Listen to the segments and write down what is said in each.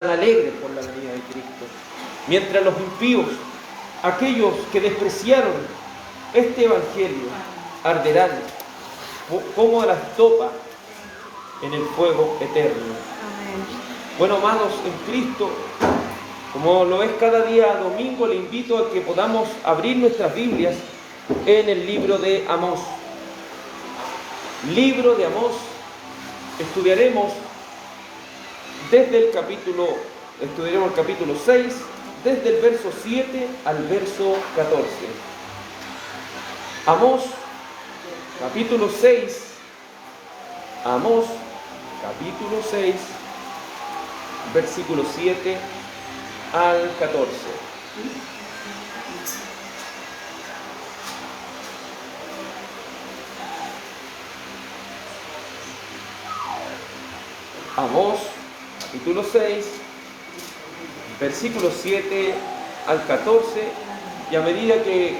alegres por la venida de Cristo. Mientras los impíos, aquellos que despreciaron este evangelio, arderán como la estopa en el fuego eterno. Amén. Bueno, amados en Cristo, como lo es cada día domingo, le invito a que podamos abrir nuestras Biblias en el libro de Amós. Libro de Amós. Estudiaremos el capítulo 6, desde el verso 7 al verso 14. Amós, capítulo 6. Amós, capítulo 6, versículo 7 al 14. Amós, capítulo 6, versículos 7 al 14, y a medida que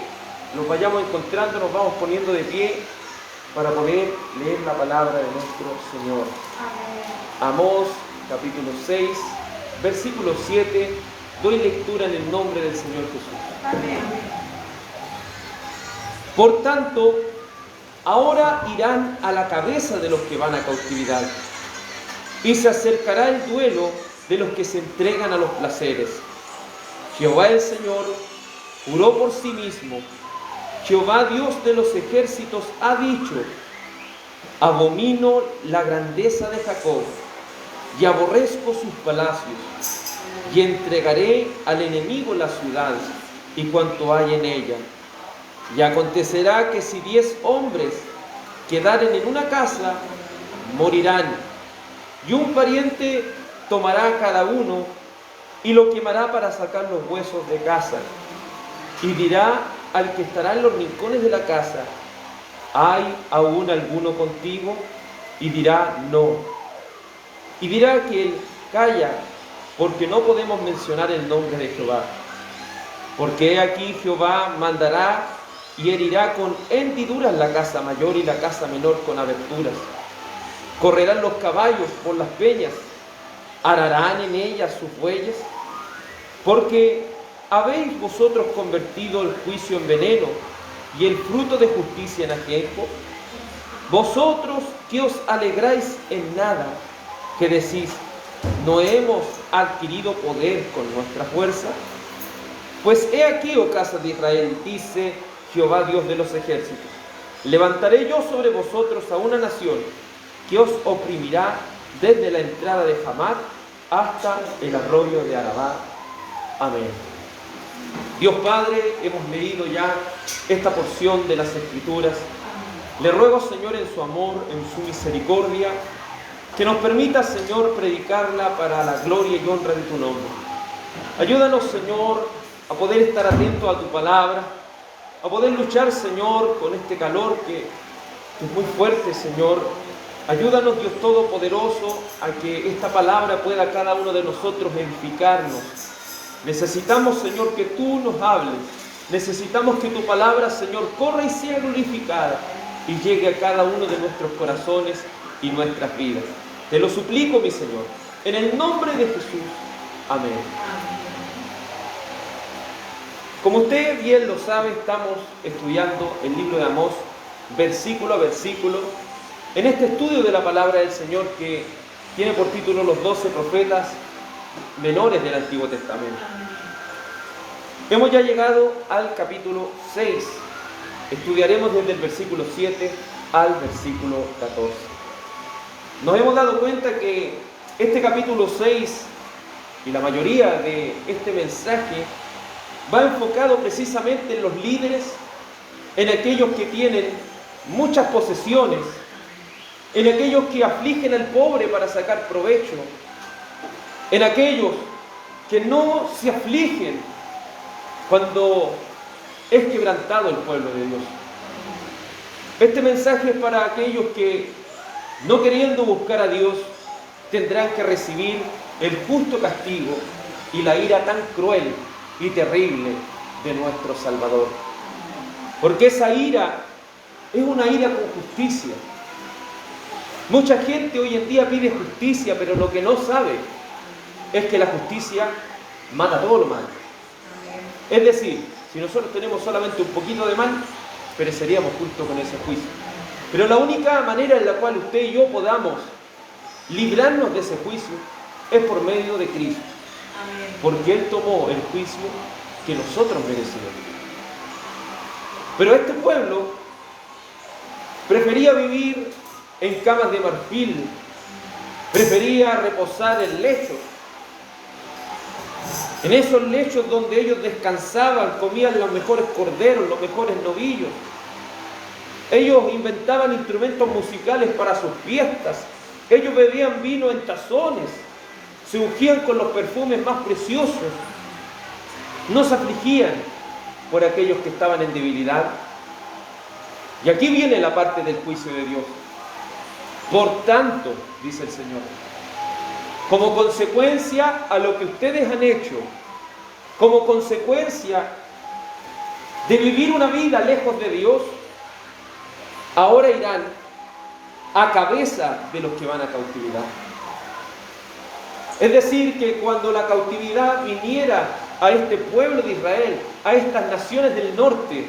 nos vayamos encontrando, nos vamos poniendo de pie para poder leer la palabra de nuestro Señor. Amós, capítulo 6, versículo 7, doy lectura en el nombre del Señor Jesús. Amén. Por tanto, ahora irán a la cabeza de los que van a cautividad, y se acercará el duelo de los que se entregan a los placeres. Jehová el Señor juró por sí mismo. Jehová Dios de los ejércitos ha dicho: abomino la grandeza de Jacob y aborrezco sus palacios, y entregaré al enemigo la ciudad y cuanto hay en ella. Y acontecerá que si 10 hombres quedaren en una casa, morirán, y un pariente tomará a cada uno y lo quemará para sacar los huesos de casa. Y dirá al que estará en los rincones de la casa: ¿hay aún alguno contigo? Y dirá: no. Y dirá aquel: calla, porque no podemos mencionar el nombre de Jehová. Porque he aquí Jehová mandará y herirá con hendiduras la casa mayor y la casa menor con aberturas. Correrán los caballos por las peñas, ararán en ellas sus bueyes, porque habéis vosotros convertido el juicio en veneno y el fruto de justicia en ajenjo. Vosotros que os alegráis en nada, que decís: no hemos adquirido poder con nuestra fuerza. Pues he aquí, oh casa de Israel, dice Jehová Dios de los ejércitos: levantaré yo sobre vosotros a una nación que os oprimirá desde la entrada de Hamat hasta el arroyo de Arabá. Amén. Dios Padre, hemos leído ya esta porción de las Escrituras. Le ruego, Señor, en su amor, en su misericordia, que nos permita, Señor, predicarla para la gloria y honra de tu nombre. Ayúdanos, Señor, a poder estar atentos a tu palabra, a poder luchar, Señor, con este calor que es muy fuerte, Señor. Ayúdanos, Dios Todopoderoso, a que esta palabra pueda cada uno de nosotros edificarnos. Necesitamos, Señor, que tú nos hables. Necesitamos que tu palabra, Señor, corra y sea glorificada y llegue a cada uno de nuestros corazones y nuestras vidas. Te lo suplico, mi Señor, en el nombre de Jesús. Amén. Como usted bien lo sabe, estamos estudiando el libro de Amós, versículo a versículo, en este estudio de la palabra del Señor que tiene por título los 12 profetas menores del Antiguo Testamento. Hemos ya llegado al capítulo 6. Estudiaremos desde el versículo 7 al versículo 14. Nos hemos dado cuenta que este capítulo 6 y la mayoría de este mensaje va enfocado precisamente en los líderes, en aquellos que tienen muchas posesiones, en aquellos que afligen al pobre para sacar provecho, en aquellos que no se afligen cuando es quebrantado el pueblo de Dios. Este mensaje es para aquellos que, no queriendo buscar a Dios, tendrán que recibir el justo castigo y la ira tan cruel y terrible de nuestro Salvador. Porque esa ira es una ira con justicia. Mucha gente hoy en día pide justicia, pero lo que no sabe es que la justicia mata todo lo malo. Es decir, si nosotros tenemos solamente un poquito de mal, pereceríamos junto con ese juicio. Pero la única manera en la cual usted y yo podamos librarnos de ese juicio es por medio de Cristo. Porque Él tomó el juicio que nosotros merecíamos. Pero este pueblo prefería vivir en camas de marfil, prefería reposar en lechos. En esos lechos donde ellos descansaban, comían los mejores corderos, los mejores novillos. Ellos inventaban instrumentos musicales para sus fiestas. Ellos bebían vino en tazones. Se ungían con los perfumes más preciosos. No se afligían por aquellos que estaban en debilidad. Y aquí viene la parte del juicio de Dios. Por tanto, dice el Señor, como consecuencia a lo que ustedes han hecho, como consecuencia de vivir una vida lejos de Dios, ahora irán a cabeza de los que van a cautividad. Es decir, que cuando la cautividad viniera a este pueblo de Israel, a estas naciones del norte,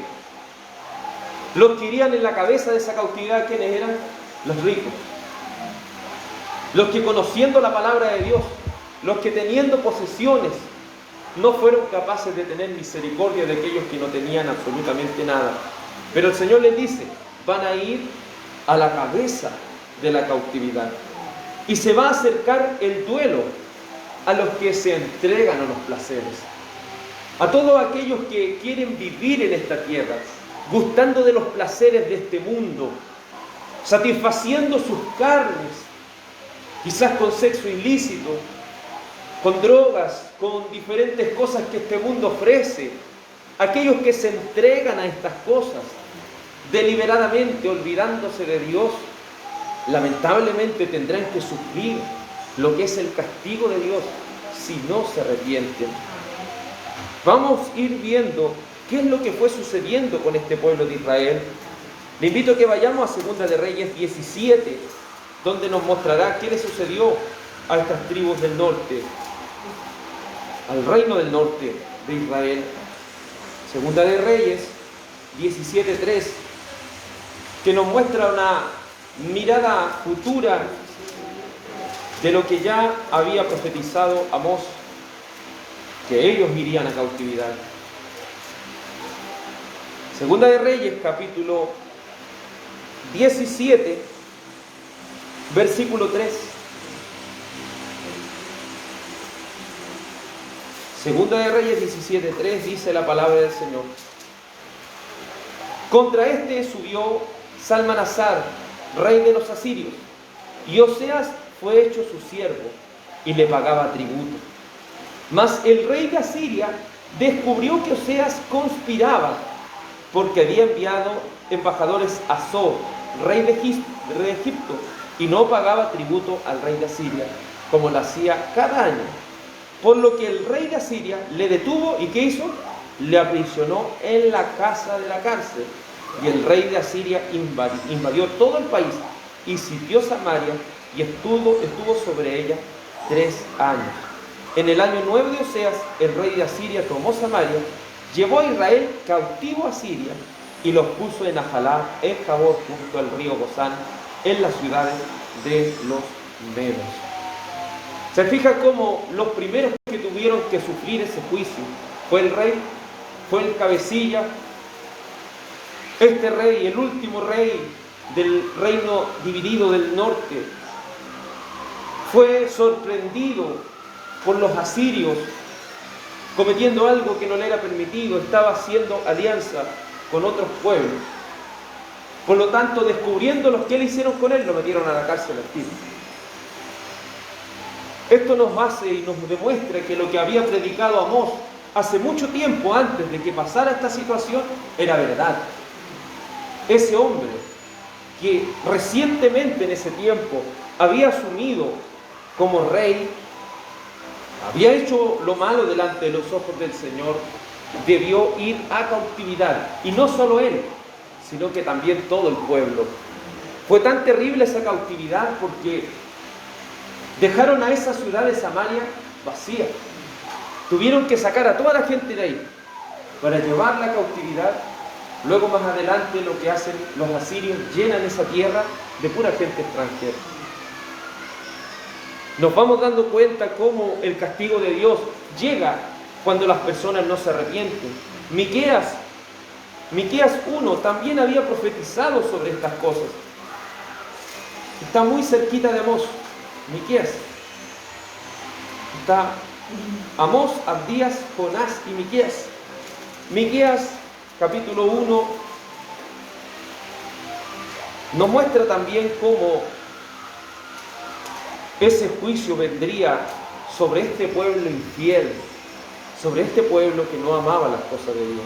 los que irían en la cabeza de esa cautividad, ¿quiénes eran? Los ricos. Los que conociendo la palabra de Dios, los que teniendo posesiones, no fueron capaces de tener misericordia de aquellos que no tenían absolutamente nada. Pero el Señor les dice, van a ir a la cabeza de la cautividad. Y se va a acercar el duelo a los que se entregan a los placeres. A todos aquellos que quieren vivir en esta tierra, gustando de los placeres de este mundo, satisfaciendo sus carnes, quizás con sexo ilícito, con drogas, con diferentes cosas que este mundo ofrece. Aquellos que se entregan a estas cosas deliberadamente, olvidándose de Dios, lamentablemente tendrán que sufrir lo que es el castigo de Dios si no se arrepienten. Vamos a ir viendo qué es lo que fue sucediendo con este pueblo de Israel. Le invito a que vayamos a Segunda de Reyes 17, donde nos mostrará qué le sucedió a estas tribus del norte, al reino del norte de Israel. Segunda de Reyes 17:3, que nos muestra una mirada futura de lo que ya había profetizado Amós, que ellos irían a cautividad. Segunda de Reyes, capítulo 17, versículo 3. Segunda de Reyes 17:3 dice la palabra del Señor. Contra este subió Salmanasar, rey de los asirios, y Oseas fue hecho su siervo y le pagaba tributo. Mas el rey de Asiria descubrió que Oseas conspiraba, porque había enviado embajadores a So, rey de Egipto, y no pagaba tributo al rey de Asiria, como lo hacía cada año. Por lo que el rey de Asiria le detuvo, ¿y qué hizo? Le aprisionó en la casa de la cárcel. Y el rey de Asiria invadió todo el país y sitió Samaria y estuvo sobre ella 3 años. En el año 9 de Oseas, el rey de Asiria tomó Samaria, llevó a Israel cautivo a Siria y los puso en Ajalá, en Jabor, junto al río Gozán, en las ciudades de los medos. Se fija cómo los primeros que tuvieron que sufrir ese juicio fue el rey, fue el cabecilla. Este rey, el último rey del reino dividido del norte, fue sorprendido por los asirios cometiendo algo que no le era permitido. Estaba haciendo alianza con otros pueblos. Por lo tanto, descubriendo lo que le hicieron con él, lo metieron a la cárcel al tiro. Esto nos hace y nos demuestra que lo que había predicado Amós hace mucho tiempo antes de que pasara esta situación era verdad. Ese hombre que recientemente en ese tiempo había asumido como rey, había hecho lo malo delante de los ojos del Señor, debió ir a cautividad. Y no solo él, sino que también todo el pueblo. Fue tan terrible esa cautividad porque dejaron a esa ciudad de Samaria vacía. Tuvieron que sacar a toda la gente de ahí para llevarla a cautividad. Luego más adelante lo que hacen los asirios, llenan esa tierra de pura gente extranjera. Nos vamos dando cuenta cómo el castigo de Dios llega cuando las personas no se arrepienten. Miqueas 1 también había profetizado sobre estas cosas. Está muy cerquita de Amós, Miqueas. Está Amós, Abdías, Jonás y Miqueas. Miqueas, capítulo 1, nos muestra también cómo ese juicio vendría sobre este pueblo infiel, sobre este pueblo que no amaba las cosas de Dios.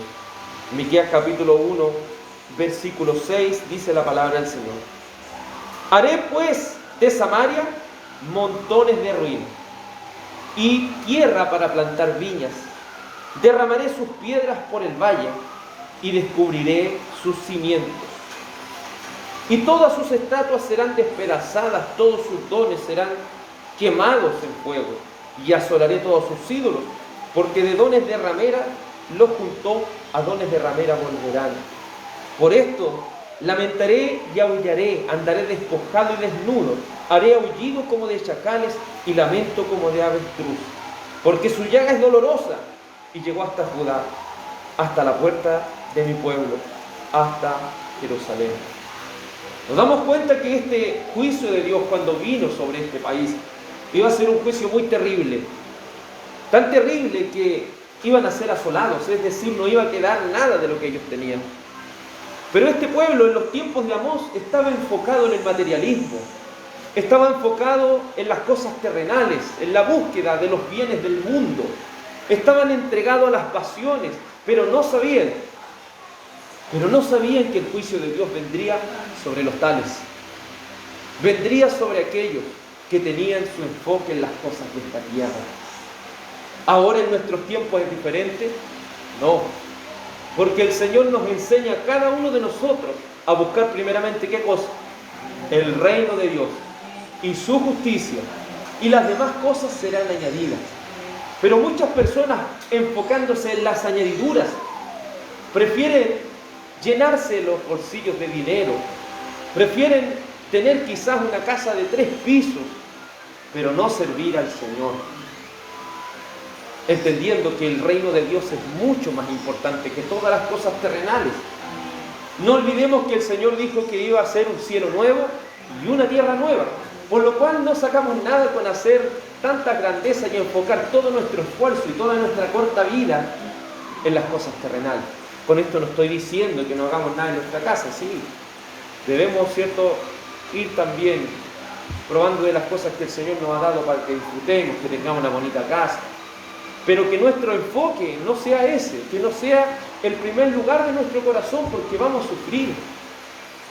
Miqueas capítulo 1, versículo 6, dice la palabra del Señor: haré pues de Samaria montones de ruinas y tierra para plantar viñas. Derramaré sus piedras por el valle y descubriré sus cimientos. Y todas sus estatuas serán despedazadas, todos sus dones serán quemados en fuego, y asolaré todos sus ídolos, porque de dones de ramera los juntó, a dones de ramera volverán. Por esto lamentaré y aullaré, andaré despojado y desnudo, haré aullido como de chacales y lamento como de avestruz, porque su llaga es dolorosa y llegó hasta Judá, hasta la puerta de mi pueblo, hasta Jerusalén. Nos damos cuenta que este juicio de Dios, cuando vino sobre este país, iba a ser un juicio muy terrible. Tan terrible que iban a ser asolados, es decir, no iba a quedar nada de lo que ellos tenían. Pero este pueblo en los tiempos de Amós estaba enfocado en el materialismo, estaba enfocado en las cosas terrenales, en la búsqueda de los bienes del mundo. Estaban entregados a las pasiones, pero no sabían que el juicio de Dios vendría sobre los tales. Vendría sobre aquellos que tenían su enfoque en las cosas de esta tierra. ¿Ahora en nuestros tiempos es diferente? No, porque el Señor nos enseña a cada uno de nosotros a buscar primeramente ¿qué cosa? El reino de Dios y su justicia, y las demás cosas serán añadidas. Pero muchas personas, enfocándose en las añadiduras, prefieren llenarse los bolsillos de dinero, prefieren tener quizás una casa de 3 pisos, pero no servir al Señor, entendiendo que el reino de Dios es mucho más importante que todas las cosas terrenales. No olvidemos que el Señor dijo que iba a hacer un cielo nuevo y una tierra nueva, por lo cual no sacamos nada con hacer tanta grandeza y enfocar todo nuestro esfuerzo y toda nuestra corta vida en las cosas terrenales. Con esto no estoy diciendo que no hagamos nada en nuestra casa, sí. Debemos, ¿cierto?, ir también probando de las cosas que el Señor nos ha dado para que disfrutemos, que tengamos una bonita casa. Pero que nuestro enfoque no sea ese, que no sea el primer lugar de nuestro corazón, porque vamos a sufrir.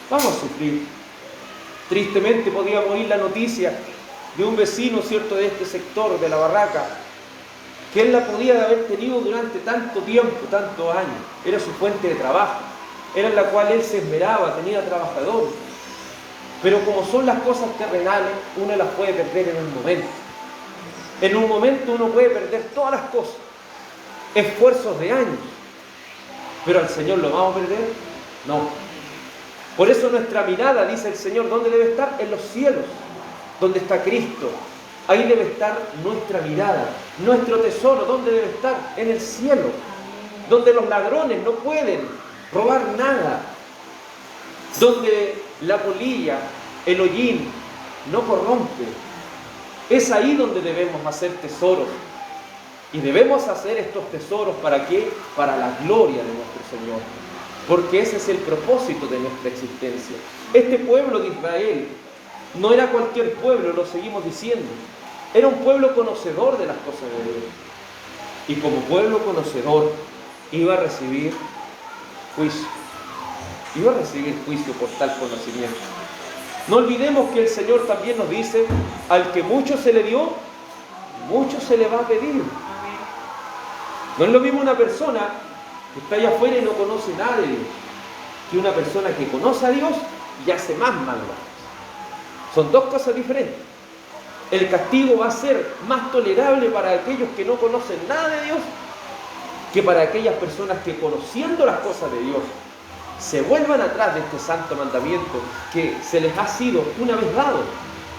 Vamos a sufrir. Tristemente podíamos oír la noticia de un vecino, ¿cierto?, de este sector, de la Barraca, que él la podía haber tenido durante tanto tiempo, tantos años. Era su fuente de trabajo, era en la cual él se esmeraba, tenía trabajadores. Pero como son las cosas terrenales, uno las puede perder en un momento. En un momento uno puede perder todas las cosas, esfuerzos de años. Pero al Señor lo vamos a perder, no. Por eso nuestra mirada, dice el Señor, ¿dónde debe estar? En los cielos, donde está Cristo. Ahí debe estar nuestra mirada, nuestro tesoro. ¿Dónde debe estar? En el cielo, donde los ladrones no pueden robar nada, donde la polilla, el hollín no corrompe. Es ahí donde debemos hacer tesoros. Y debemos hacer estos tesoros, ¿para qué? Para la gloria de nuestro Señor. Porque ese es el propósito de nuestra existencia. Este pueblo de Israel no era cualquier pueblo, lo seguimos diciendo. Era un pueblo conocedor de las cosas de Dios. Y como pueblo conocedor, iba a recibir juicio. Iba a recibir juicio por tal conocimiento. No olvidemos que el Señor también nos dice: al que mucho se le dio, mucho se le va a pedir. No es lo mismo una persona que está allá afuera y no conoce nada de Dios, que una persona que conoce a Dios y hace más maldad. Son dos cosas diferentes. el castigo va a ser más tolerable para aquellos que no conocen nada de Dios que para aquellas personas que, conociendo las cosas de Dios, se vuelvan atrás de este santo mandamiento que se les ha sido una vez dado.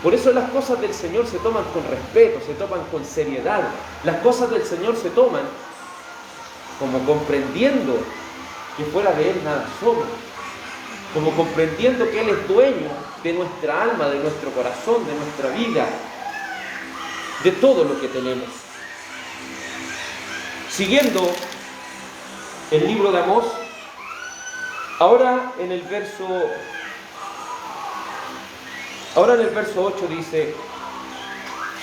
Por eso las cosas del Señor se toman con respeto, se toman con seriedad. Las cosas del Señor se toman como comprendiendo que fuera de Él nada somos, como comprendiendo que Él es dueño de nuestra alma, de nuestro corazón, de nuestra vida, de todo lo que tenemos. Siguiendo el libro de Amós, ahora en el verso 8 dice: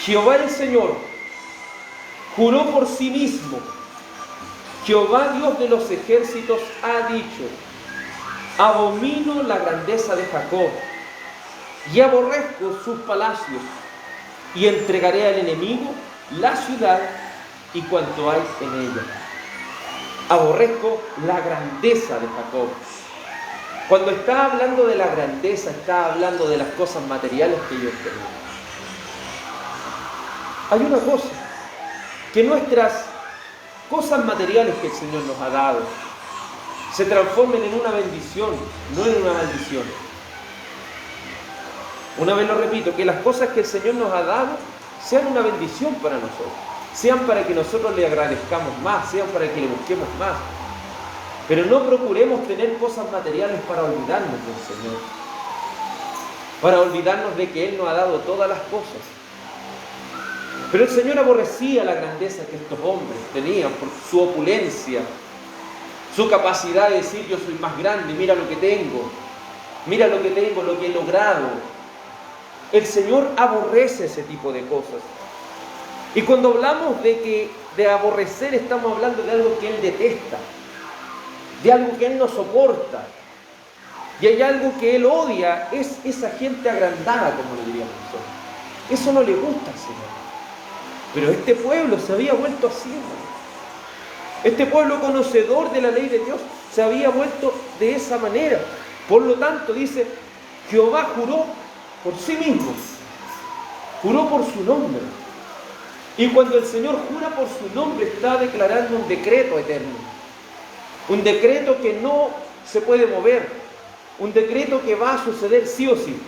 Jehová el Señor juró por sí mismo, Jehová Dios de los ejércitos ha dicho: abomino la grandeza de Jacob y aborrezco sus palacios, y entregaré al enemigo la ciudad y cuanto hay en ella. Aborrezco la grandeza de Jacob. Cuando está hablando de la grandeza, está hablando de las cosas materiales que ellos tenían. Hay una cosa, que nuestras cosas materiales que el Señor nos ha dado se transformen en una bendición, no en una maldición. Una vez lo repito, que las cosas que el Señor nos ha dado sean una bendición para nosotros, sean para que nosotros le agradezcamos más, sean para que le busquemos más. Pero no procuremos tener cosas materiales para olvidarnos del Señor, para olvidarnos de que Él nos ha dado todas las cosas. Pero el Señor aborrecía la grandeza que estos hombres tenían por su opulencia, su capacidad de decir: yo soy más grande, mira lo que tengo, lo que he logrado. El Señor aborrece ese tipo de cosas. Y cuando hablamos de aborrecer, estamos hablando de algo que Él detesta, de algo que Él no soporta. Y hay algo que Él odia, es esa gente agrandada, como le diríamos nosotros. Eso no le gusta al Señor. Pero este pueblo se había vuelto así, hermano. Este pueblo conocedor de la ley de Dios se había vuelto de esa manera. Por lo tanto, dice, Jehová juró por sí mismo, juró por su nombre. Y cuando el Señor jura por su nombre, está declarando un decreto eterno, un decreto que no se puede mover, un decreto que va a suceder sí o sí,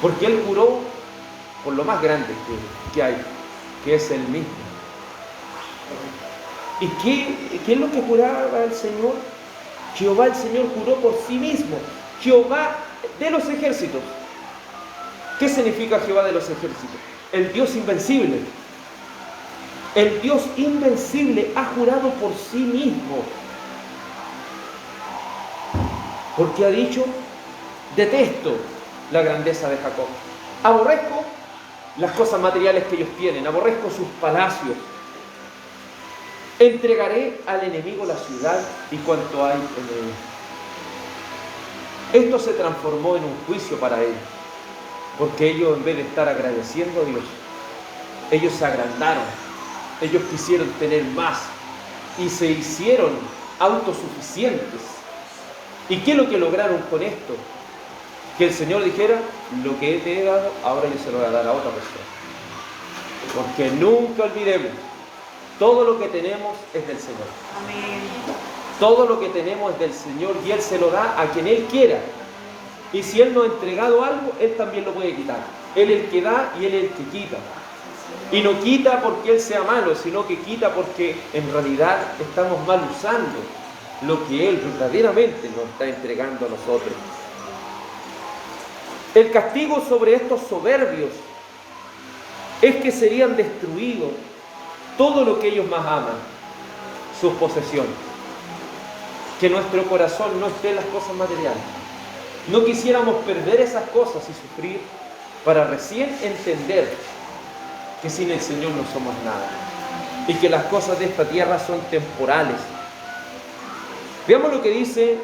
porque Él juró por lo más grande que hay, que es Él mismo. ¿Y qué es lo que juraba el Señor? Jehová el Señor juró por sí mismo, Jehová de los ejércitos. ¿Qué significa Jehová de los ejércitos? El Dios invencible. El Dios invencible ha jurado por sí mismo, porque ha dicho: detesto la grandeza de Jacob, aborrezco las cosas materiales que ellos tienen, aborrezco sus palacios, entregaré al enemigo la ciudad y cuanto hay en ella. Esto se transformó en un juicio para ellos, porque ellos, en vez de estar agradeciendo a Dios, ellos se agrandaron, ellos quisieron tener más y se hicieron autosuficientes. ¿Y qué es lo que lograron con esto? Que el Señor dijera: lo que te he dado, ahora yo se lo voy a dar a otra persona. Porque nunca olvidemos, todo lo que tenemos es del Señor. Amén. Todo lo que tenemos es del Señor y Él se lo da a quien Él quiera. Y si Él nos ha entregado algo, Él también lo puede quitar. Él es el que da y Él es el que quita. Y no quita porque Él sea malo, sino que quita porque en realidad estamos mal usando lo que Él verdaderamente nos está entregando a nosotros. El castigo sobre estos soberbios es que serían destruidos todo lo que ellos más aman, sus posesiones. Que nuestro corazón no esté en las cosas materiales. No quisiéramos perder esas cosas y sufrir para recién entender que sin el Señor no somos nada y que las cosas de esta tierra son temporales. Veamos lo que dice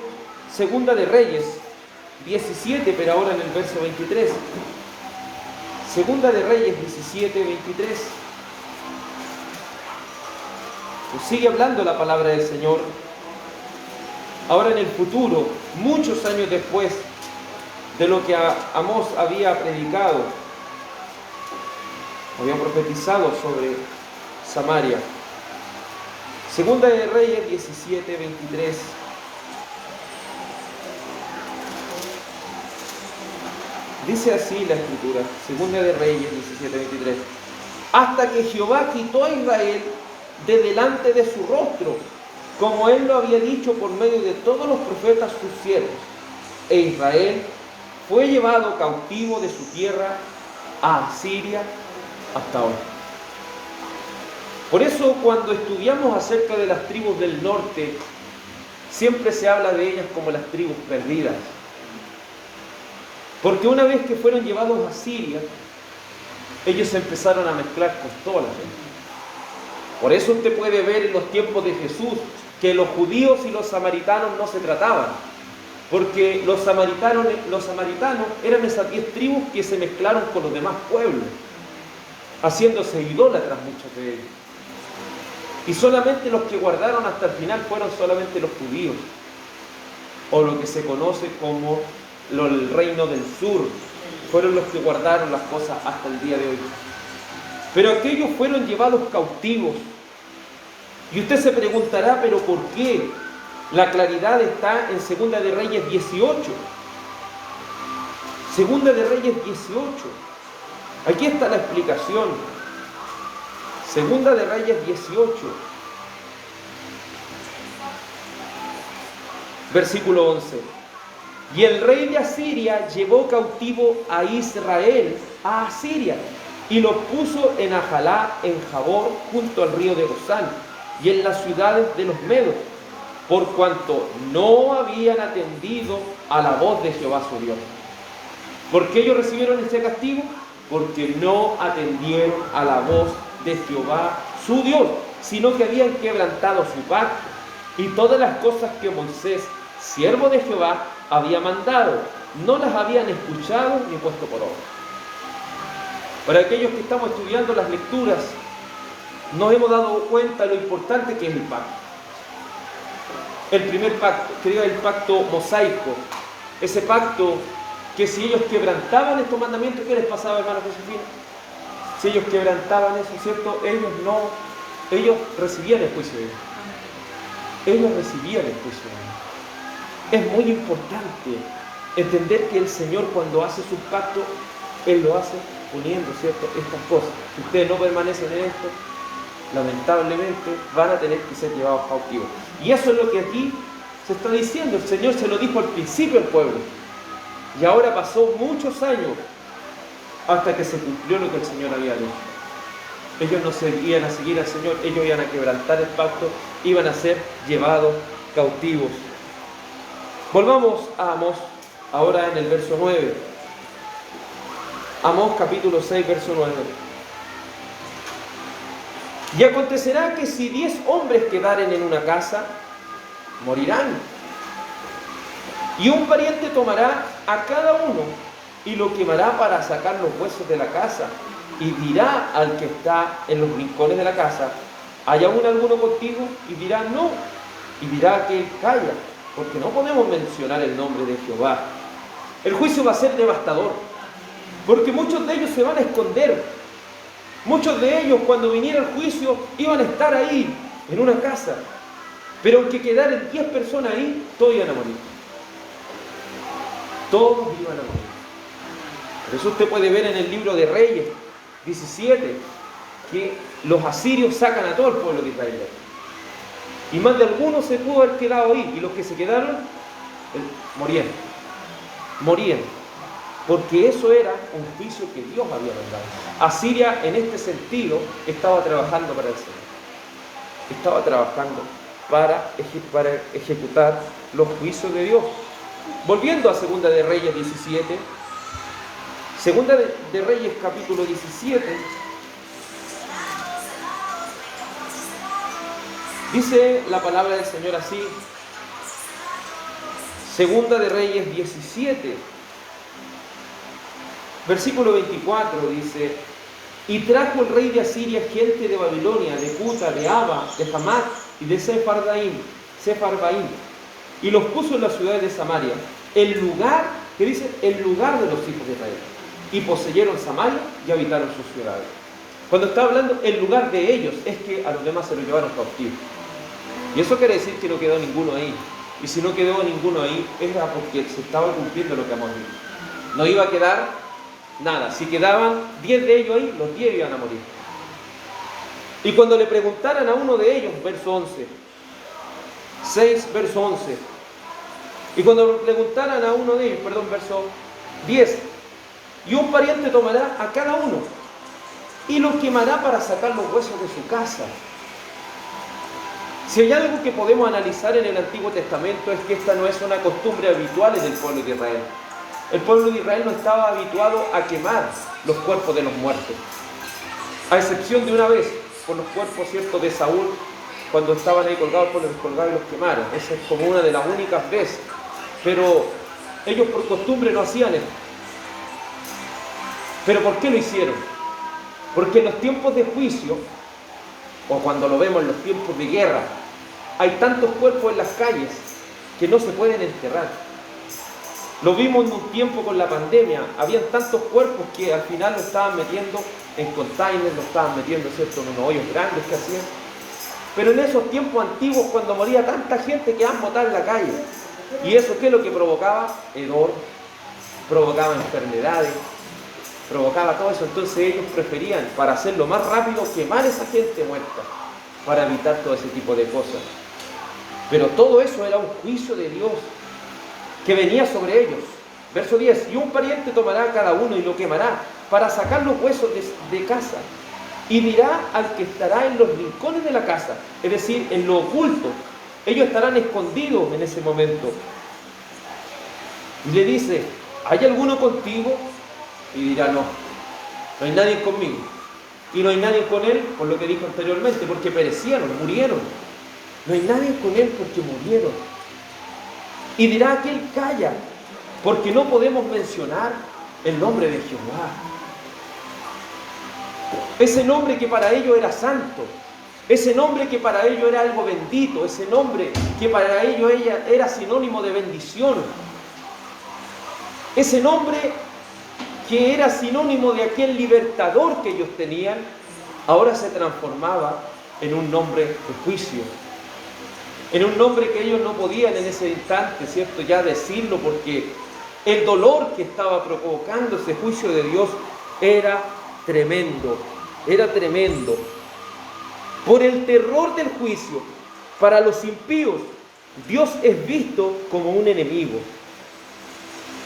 Segunda de Reyes 17, pero ahora en el verso 23. Segunda de Reyes 17, 23. Pues sigue hablando la palabra del Señor. Ahora en el futuro, muchos años después de lo que Amós había predicado, había profetizado sobre Samaria. Segunda de Reyes 17, 23. Dice así la Escritura, Segunda de Reyes 17, 23. Hasta que Jehová quitó a Israel de delante de su rostro, como él lo había dicho por medio de todos los profetas sus siervos. E Israel fue llevado cautivo de su tierra a Asiria hasta hoy. Por eso cuando estudiamos acerca de las tribus del norte, siempre se habla de ellas como las tribus perdidas. Porque una vez que fueron llevados a Siria, ellos se empezaron a mezclar con toda la gente. Por eso usted puede ver en los tiempos de Jesús que los judíos y los samaritanos no se trataban. Porque los samaritanos eran esas 10 tribus que se mezclaron con los demás pueblos, haciéndose idólatras muchos de ellos. Y solamente los que guardaron hasta el final fueron solamente los judíos, o lo que se conoce como el reino del sur, fueron los que guardaron las cosas hasta el día de hoy. Pero aquellos fueron llevados cautivos. Y usted se preguntará, ¿pero por qué? La claridad está en Segunda de Reyes 18. Segunda de Reyes 18. Aquí está la explicación. Segunda de Reyes 18. Versículo 11. Y el rey de Asiria llevó cautivo a Israel a Asiria y lo puso en Ajalá, en Jabor, junto al río de Gozán, y en las ciudades de los medos, por cuanto no habían atendido a la voz de Jehová su Dios. ¿Por qué ellos recibieron este castigo? Porque no atendieron a la voz de Jehová su Dios, sino que habían quebrantado su pacto y todas las cosas que Moisés, siervo de Jehová, había mandado, no las habían escuchado ni puesto por obra. Para aquellos que estamos estudiando las lecturas, nos hemos dado cuenta de lo importante que es el pacto. El primer pacto, que era el pacto mosaico, ese pacto que si ellos quebrantaban estos mandamientos, ¿qué les pasaba, hermano Josefina? Si ellos quebrantaban eso, ¿cierto? Ellos recibían el juicio de Dios. Ellos recibían el juicio de Dios. Es muy importante entender que el Señor, cuando hace sus pactos, Él lo hace poniendo, ¿cierto?, estas cosas. Si ustedes no permanecen en esto, lamentablemente van a tener que ser llevados cautivos. Y eso es lo que aquí se está diciendo. El Señor se lo dijo al principio al pueblo. Y ahora pasó muchos años hasta que se cumplió lo que el Señor había dicho. Ellos no iban a seguir al Señor, ellos iban a quebrantar el pacto, iban a ser llevados cautivos. Volvamos a Amós, ahora en el verso 9. Amós capítulo 6, verso 9. Y acontecerá que si 10 hombres quedaren en una casa, morirán. Y un pariente tomará a cada uno y lo quemará para sacar los huesos de la casa. Y dirá al que está en los rincones de la casa: ¿hay aún alguno contigo? Y dirá: no. Y dirá aquel: calla, porque no podemos mencionar el nombre de Jehová. El juicio va a ser devastador, porque muchos de ellos se van a esconder. Muchos de ellos, cuando viniera el juicio, iban a estar ahí, en una casa. Pero aunque quedaran 10 personas ahí, todos iban a morir. Todos iban a morir. Por eso usted puede ver en el libro de Reyes 17 que los asirios sacan a todo el pueblo de Israel. Y más de algunos se pudo haber quedado ahí, y los que se quedaron morían. Morían. Porque eso era un juicio que Dios había mandado. Asiria, en este sentido, estaba trabajando para el Señor. Estaba trabajando para ejecutar los juicios de Dios. Volviendo a Segunda de Reyes 17. Segunda de Reyes capítulo 17. Dice la palabra del Señor así. Segunda de Reyes 17. Versículo 24 dice: y trajo el rey de Asiria gente de Babilonia, de Cuta, de Aba, de Hamat y de Sepharvaim, y los puso en la ciudad de Samaria, el lugar, que dice, el lugar de los hijos de Israel, y poseyeron Samaria y habitaron sus ciudades. Cuando está hablando en lugar de ellos, es que a los demás se los llevaron cautivos. Y eso quiere decir que no quedó ninguno ahí. Y si no quedó ninguno ahí, era porque se estaba cumpliendo lo que hemos dicho. No iba a quedar nada. Si quedaban 10 de ellos ahí, los 10 iban a morir. Y cuando le preguntaran a uno de ellos, verso 11, 6, verso 11, y cuando le preguntaran a uno de ellos, verso 10, y un pariente tomará a cada uno y los quemará para sacar los huesos de su casa. Si hay algo que podemos analizar en el Antiguo Testamento es que esta no es una costumbre habitual en el pueblo de Israel. El pueblo de Israel no estaba habituado a quemar los cuerpos de los muertos, a excepción de una vez, por los cuerpos, ¿cierto?, de Saúl, cuando estaban ahí colgados, por los descolgados y los quemaron. Esa es como una de las únicas veces. Pero ellos por costumbre no hacían esto. ¿Pero por qué lo hicieron? Porque en los tiempos de juicio, o cuando lo vemos en los tiempos de guerra, hay tantos cuerpos en las calles que no se pueden enterrar. Lo vimos en un tiempo con la pandemia, habían tantos cuerpos que al final lo estaban metiendo en containers, lo estaban metiendo, ¿cierto?, en unos hoyos grandes que hacían. Pero en esos tiempos antiguos, cuando moría tanta gente, quedaban botadas en la calle. ¿Y eso qué es lo que provocaba? Hedor, provocaba enfermedades, provocaba todo eso. Entonces ellos preferían, para hacerlo más rápido, quemar a esa gente muerta, para evitar todo ese tipo de cosas. Pero todo eso era un juicio de Dios que venía sobre ellos. Verso 10, y un pariente tomará a cada uno y lo quemará para sacar los huesos de casa, y dirá al que estará en los rincones de la casa, es decir, en lo oculto. Ellos estarán escondidos en ese momento. Y le dice, ¿hay alguno contigo? Y dirá, no hay nadie conmigo. Y no hay nadie con él, por lo que dijo anteriormente, porque perecieron, murieron. No hay nadie con él porque murieron. Y dirá aquel, calla, porque no podemos mencionar el nombre de Jehová. Ese nombre que para ellos era santo, ese nombre que para ellos era algo bendito, ese nombre que para ellos era sinónimo de bendición, ese nombre que era sinónimo de aquel libertador que ellos tenían, ahora se transformaba en un nombre de juicio, en un nombre que ellos no podían en ese instante, ¿cierto?, ya decirlo, porque el dolor que estaba provocando ese juicio de Dios era tremendo, era tremendo. Por el terror del juicio, para los impíos, Dios es visto como un enemigo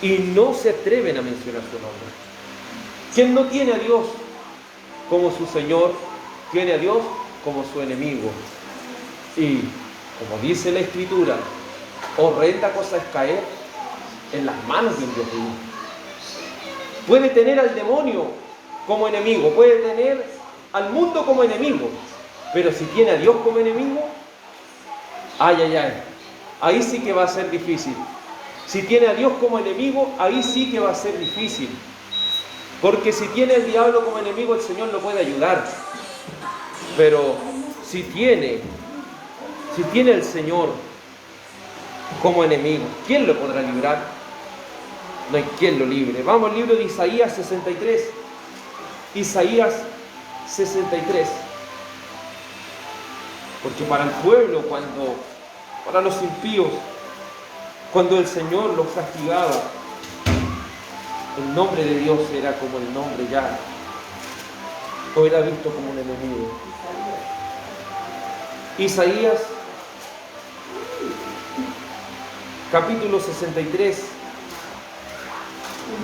y no se atreven a mencionar su nombre. Quien no tiene a Dios como su Señor, tiene a Dios como su enemigo. Y como dice la Escritura, horrenda cosa es caer en las manos de un Dios vivo. Puede tener al demonio como enemigo, puede tener al mundo como enemigo, pero si tiene a Dios como enemigo, ahí sí que va a ser difícil. Si tiene a Dios como enemigo, ahí sí que va a ser difícil. Porque si tiene el diablo como enemigo, el Señor lo puede ayudar. Pero si tiene el Señor como enemigo, ¿quién lo podrá librar? No hay quien lo libre. Vamos al libro de Isaías 63. Isaías 63. Porque para el pueblo, para los impíos, cuando el Señor los castigaba, el nombre de Dios era como el nombre ya, o era visto como un enemigo. Isaías, capítulo 63,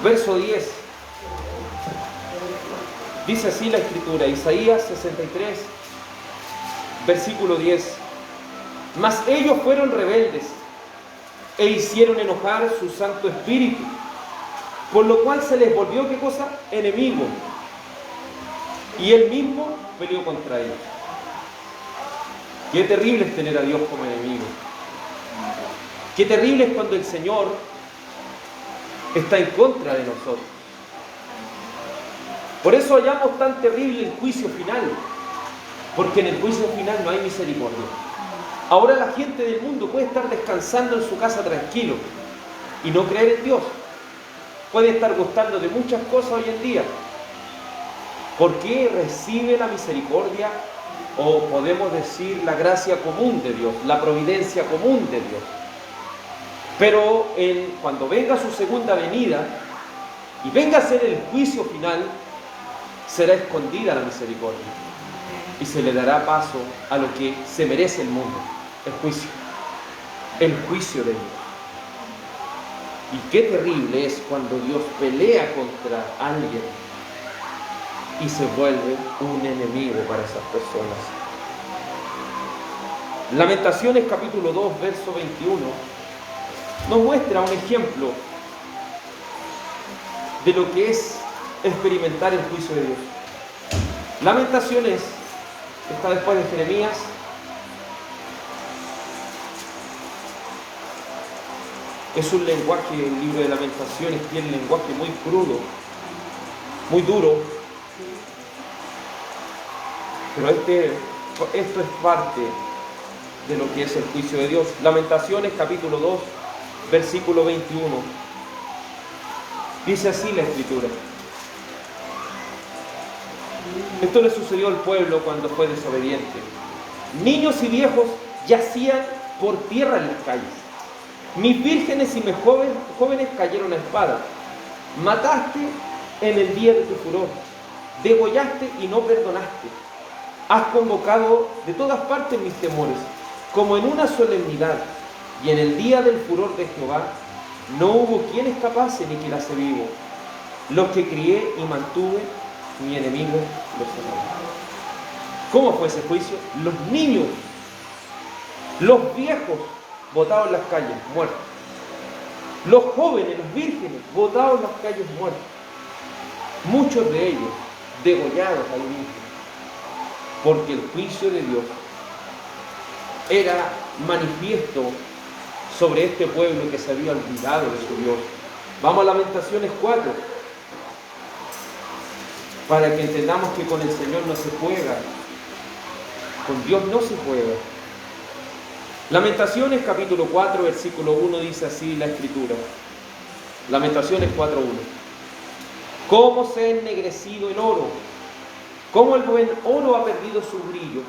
verso 10. Dice así la Escritura, Isaías 63, versículo 10. Mas ellos fueron rebeldes e hicieron enojar su Santo Espíritu, por lo cual se les volvió, ¿qué cosa? Enemigo. Y él mismo peleó contra ellos. Qué terrible es tener a Dios como enemigo. Qué terrible es cuando el Señor está en contra de nosotros. Por eso hallamos tan terrible el juicio final, porque en el juicio final no hay misericordia. Ahora la gente del mundo puede estar descansando en su casa tranquilo y no creer en Dios. Puede estar gustando de muchas cosas hoy en día, ¿Por qué recibe la misericordia, o podemos decir la gracia común de Dios, la providencia común de Dios? Pero cuando venga su segunda venida y venga a ser el juicio final, será escondida la misericordia y se le dará paso a lo que se merece el mundo, el juicio de Dios. Y qué terrible es cuando Dios pelea contra alguien y se vuelve un enemigo para esas personas. Lamentaciones capítulo 2, verso 21, nos muestra un ejemplo de lo que es experimentar el juicio de Dios. Lamentaciones está después de Jeremías. Es un lenguaje, el libro de Lamentaciones tiene un lenguaje muy crudo, muy duro, pero esto es parte de lo que es el juicio de Dios. Lamentaciones capítulo 2, versículo 21. Dice así la Escritura. Esto le sucedió al pueblo cuando fue desobediente. Niños y viejos yacían por tierra en las calles. Mis vírgenes y mis jóvenes cayeron a espada. Mataste en el día de tu furor. Degollaste y no perdonaste. Has convocado de todas partes mis temores, como en una solemnidad. Y en el día del furor de Jehová no hubo quien escapase ni quedase vivo. Los que crié y mantuve, mi enemigo los amó. ¿Cómo fue ese juicio? Los niños, los viejos, botados en las calles, muertos. Los jóvenes, los vírgenes, botados en las calles, muertos. Muchos de ellos degollados ahí mismo. Porque el juicio de Dios era manifiesto sobre este pueblo que se había olvidado de su Dios. Vamos a Lamentaciones 4, para que entendamos que con el Señor no se juega, con Dios no se juega. Lamentaciones capítulo 4, versículo 1 dice así la Escritura. Lamentaciones 4:1. ¿Cómo se ha ennegrecido el oro? ¿Cómo el buen oro ha perdido su brillo?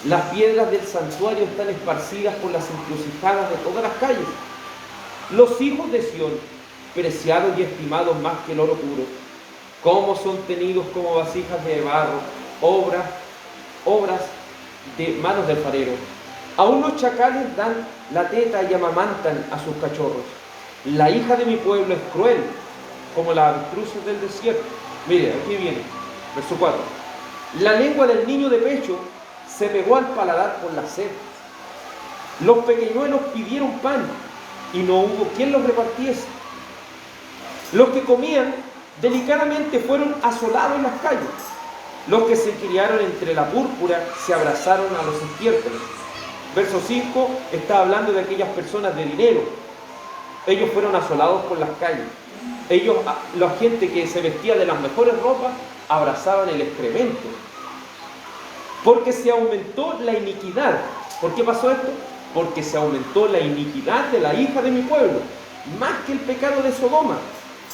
Las piedras del santuario están esparcidas por las encrucijadas de todas las calles. Los hijos de Sión, preciados y estimados más que el oro puro, cómo son tenidos como vasijas de barro, obras de manos del farero. Aún los chacales dan la teta y amamantan a sus cachorros. La hija de mi pueblo es cruel, como las avestruces del desierto. Mire, aquí viene, verso 4. La lengua del niño de pecho se pegó al paladar por la sed. Los pequeñuelos pidieron pan y no hubo quien los repartiese. Los que comían delicadamente fueron asolados en las calles. Los que se criaron entre la púrpura se abrazaron a los estiércoles. Verso 5 está hablando de aquellas personas de dinero. Ellos fueron asolados por las calles. La gente que se vestía de las mejores ropas, abrazaban el excremento. Porque se aumentó la iniquidad. ¿Por qué pasó esto? Porque se aumentó la iniquidad de la hija de mi pueblo, más que el pecado de Sodoma,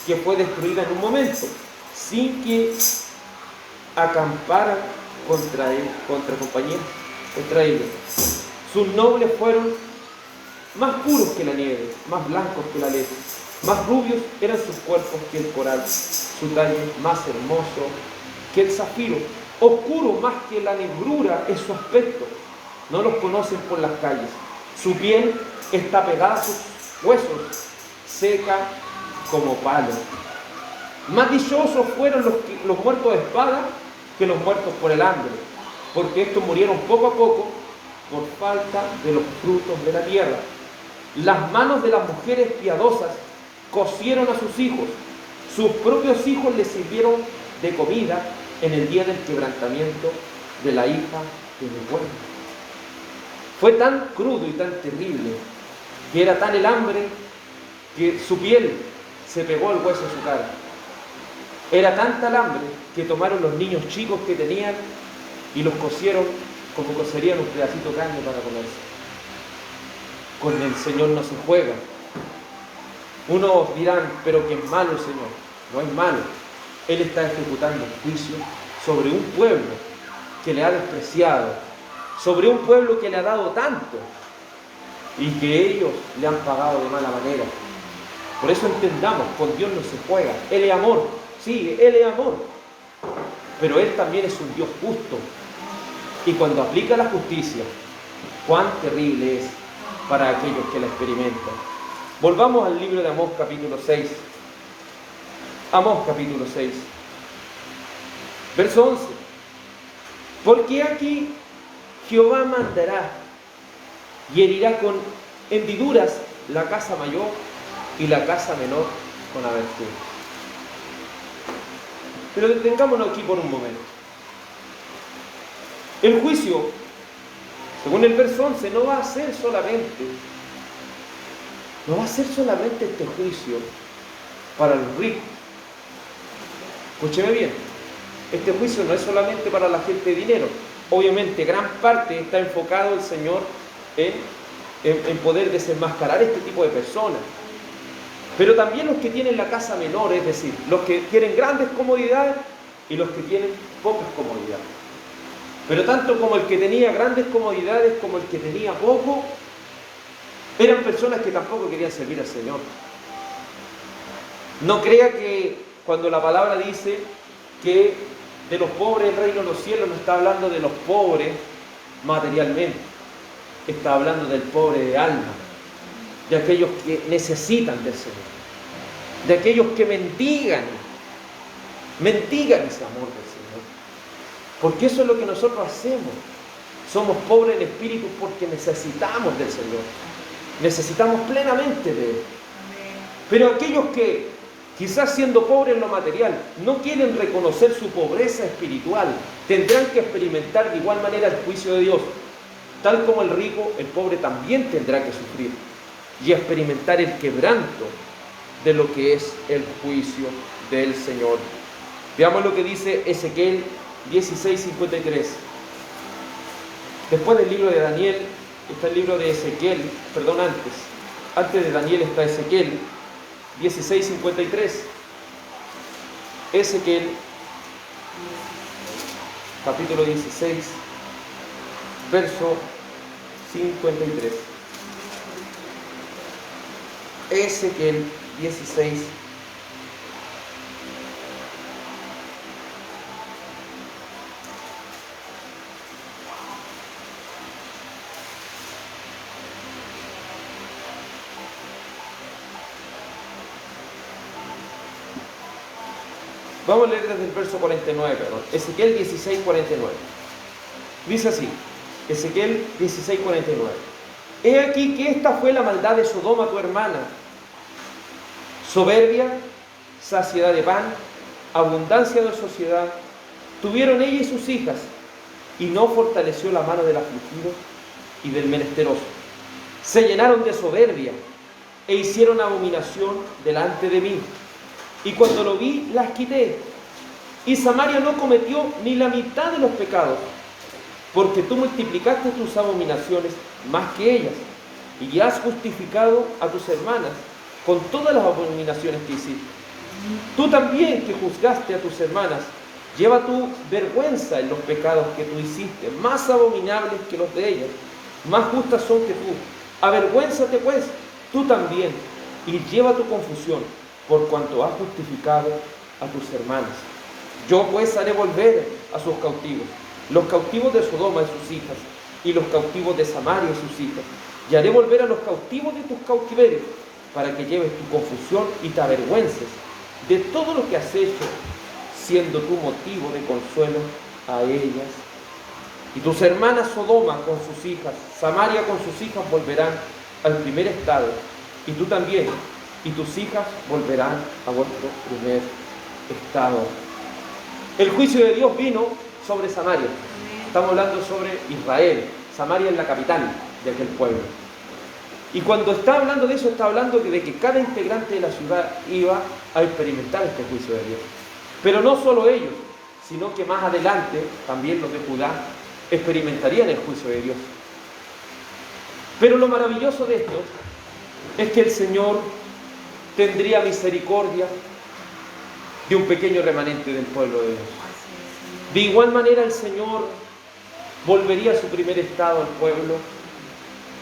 que fue destruida en un momento, sin que acamparan contra ellos. Sus nobles fueron más puros que la nieve, más blancos que la leche, más rubios eran sus cuerpos que el coral, su talle más hermoso que el zafiro, oscuro más que la negrura es su aspecto. No los conocen por las calles. Su piel está pegada a sus huesos, seca como palo. Más dichosos fueron los muertos de espada que los muertos por el hambre, porque estos murieron poco a poco por falta de los frutos de la tierra. Las manos de las mujeres piadosas cocieron a sus hijos. Sus propios hijos les sirvieron de comida en el día del quebrantamiento de la hija de mi pueblo. Fue tan crudo y tan terrible que era tan el hambre que su piel se pegó al hueso de su cara. Era tanta el hambre que tomaron los niños chicos que tenían y los cocieron como cocerían un pedacito de carne para comerse. Con el Señor no se juega. Unos dirán, pero que es malo el Señor. No es malo. Él está ejecutando el juicio sobre un pueblo que le ha despreciado, sobre un pueblo que le ha dado tanto y que ellos le han pagado de mala manera. Por eso entendamos, con Dios no se juega. Él es amor, sí, Él es amor, pero Él también es un Dios justo. Y cuando aplica la justicia, cuán terrible es para aquellos que la experimentan. Volvamos al libro de Amós capítulo 6. Amós capítulo 6. Verso 11. Porque aquí Jehová mandará y herirá con hendiduras la casa mayor y la casa menor con abertura. Pero detengámonos aquí por un momento. El juicio, según el verso 11, no va a ser solamente este juicio para los ricos. Escúcheme bien, este juicio no es solamente para la gente de dinero. Obviamente, gran parte está enfocado el Señor en poder desenmascarar este tipo de personas. Pero también los que tienen la casa menor, es decir, los que tienen grandes comodidades y los que tienen pocas comodidades. Pero tanto como el que tenía grandes comodidades como el que tenía poco, eran personas que tampoco querían servir al Señor. No crea que cuando la palabra dice que de los pobres el reino de los cielos, no está hablando de los pobres materialmente, está hablando del pobre de alma, de aquellos que necesitan del Señor, de aquellos que mendigan ese amor del Señor. Porque eso es lo que nosotros hacemos. Somos pobres en espíritu porque necesitamos del Señor, necesitamos plenamente de Él. Pero aquellos que, quizás siendo pobres en lo material, no quieren reconocer su pobreza espiritual, tendrán que experimentar de igual manera el juicio de Dios. Tal como el rico, el pobre también tendrá que sufrir y experimentar el quebranto de lo que es el juicio del Señor. Veamos lo que dice Ezequiel 16:53. Después del libro de Daniel está el libro de Ezequiel, antes de Daniel está Ezequiel 16:53. Ezequiel capítulo 16, verso 53. Ezequiel 16. Vamos a leer desde el verso 49, Ezequiel 16, 49. Dice así, Ezequiel 16, 49. He aquí que esta fue la maldad de Sodoma tu hermana: soberbia, saciedad de pan, abundancia de sociedad, tuvieron ella y sus hijas, y no fortaleció la mano del afligido y del menesteroso. Se llenaron de soberbia e hicieron abominación delante de mí. Y cuando lo vi, las quité. Y Samaria no cometió ni la mitad de los pecados, porque tú multiplicaste tus abominaciones más que ellas, y has justificado a tus hermanas con todas las abominaciones que hiciste. Tú también, que juzgaste a tus hermanas, lleva tu vergüenza en los pecados que tú hiciste, más abominables que los de ellas, más justas son que tú. Avergüénzate pues, tú también, y lleva tu confusión, por cuanto has justificado a tus hermanas. Yo pues haré volver a sus cautivos, los cautivos de Sodoma y sus hijas, y los cautivos de Samaria y sus hijas, y haré volver a los cautivos de tus cautiverios, para que lleves tu confusión y te avergüences de todo lo que has hecho, siendo tu motivo de consuelo a ellas. Y tus hermanas Sodoma con sus hijas, Samaria con sus hijas volverán al primer estado, y tú también, y tus hijas volverán a vuestro primer estado. El juicio de Dios vino sobre Samaria. Estamos hablando sobre Israel. Samaria es la capital de aquel pueblo. Y cuando está hablando de eso, está hablando de que cada integrante de la ciudad iba a experimentar este juicio de Dios. Pero no solo ellos, sino que más adelante también los de Judá experimentarían el juicio de Dios. Pero lo maravilloso de esto es que el Señor tendría misericordia de un pequeño remanente del pueblo de Dios. De igual manera el Señor volvería a su primer estado al pueblo.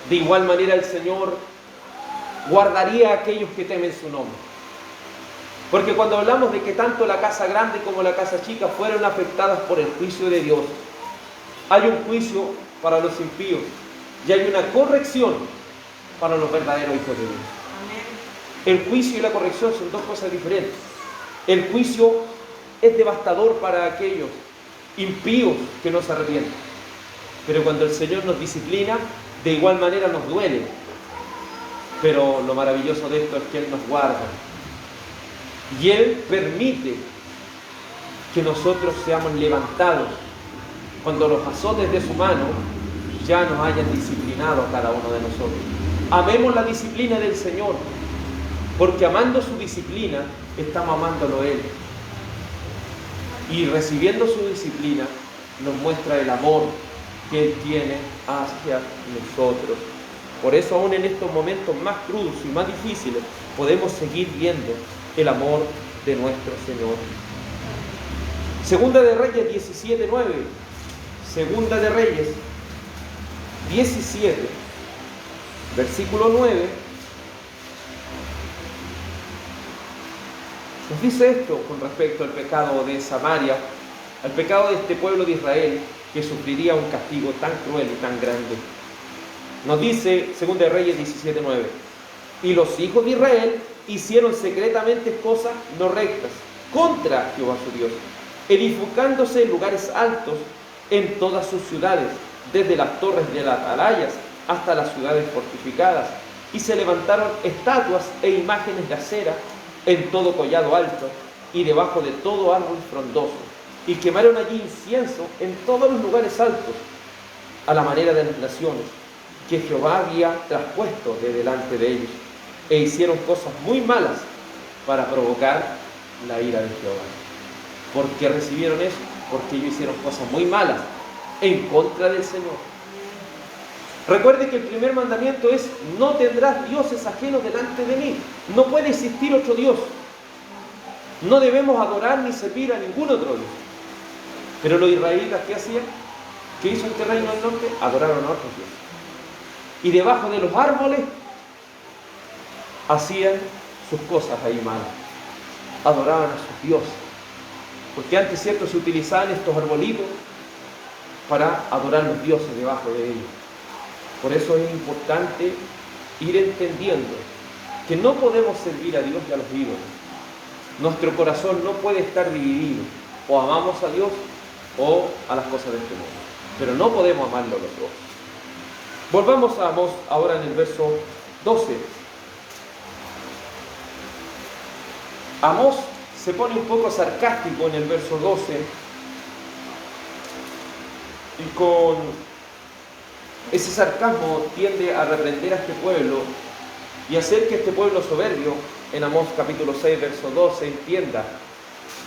De igual manera el Señor guardaría a aquellos que temen su nombre. Porque cuando hablamos de que tanto la casa grande como la casa chica fueron afectadas por el juicio de Dios, hay un juicio para los impíos y hay una corrección para los verdaderos hijos de Dios. El juicio y la corrección son dos cosas diferentes. El juicio es devastador para aquellos impíos que no se arrepienten. Pero cuando el Señor nos disciplina, de igual manera nos duele. Pero lo maravilloso de esto es que Él nos guarda. Y Él permite que nosotros seamos levantados cuando los azotes de su mano ya nos hayan disciplinado a cada uno de nosotros. Amemos la disciplina del Señor, porque amando su disciplina, estamos amándolo a Él. Y recibiendo su disciplina, nos muestra el amor que Él tiene hacia nosotros. Por eso, aún en estos momentos más crudos y más difíciles, podemos seguir viendo el amor de nuestro Señor. Segunda de Reyes 17:9. Segunda de Reyes 17, versículo 9. Nos dice esto con respecto al pecado de Samaria, al pecado de este pueblo de Israel, que sufriría un castigo tan cruel y tan grande. Nos dice Segunda de Reyes 17:9. Y los hijos de Israel hicieron secretamente cosas no rectas contra Jehová su Dios, edificándose en lugares altos en todas sus ciudades, desde las torres de las atalayas hasta las ciudades fortificadas, y se levantaron estatuas e imágenes de acera en todo collado alto y debajo de todo árbol frondoso, y quemaron allí incienso en todos los lugares altos, a la manera de las naciones que Jehová había traspuesto de delante de ellos, e hicieron cosas muy malas para provocar la ira de Jehová. ¿Por qué recibieron eso? Porque ellos hicieron cosas muy malas en contra del Señor. Recuerde que el primer mandamiento es: no tendrás dioses ajenos delante de mí. No puede existir otro Dios. No debemos adorar ni servir a ningún otro Dios. Pero los israelitas, ¿qué hacían? ¿Qué hizo este reino del norte? Adoraron a otros dioses. Y debajo de los árboles hacían sus cosas ahí malas. Adoraban a sus dioses. Porque antes, cierto, se utilizaban estos arbolitos para adorar a los dioses debajo de ellos. Por eso es importante ir entendiendo que no podemos servir a Dios y a los ídolos. Nuestro corazón no puede estar dividido. O amamos a Dios o a las cosas de este mundo. Pero no podemos amarlo a los dos. Volvamos a Amós ahora en el verso 12. Amós se pone un poco sarcástico en el verso 12 y con ese sarcasmo tiende a reprender a este pueblo y hacer que este pueblo soberbio, en Amós capítulo 6, verso 12, entienda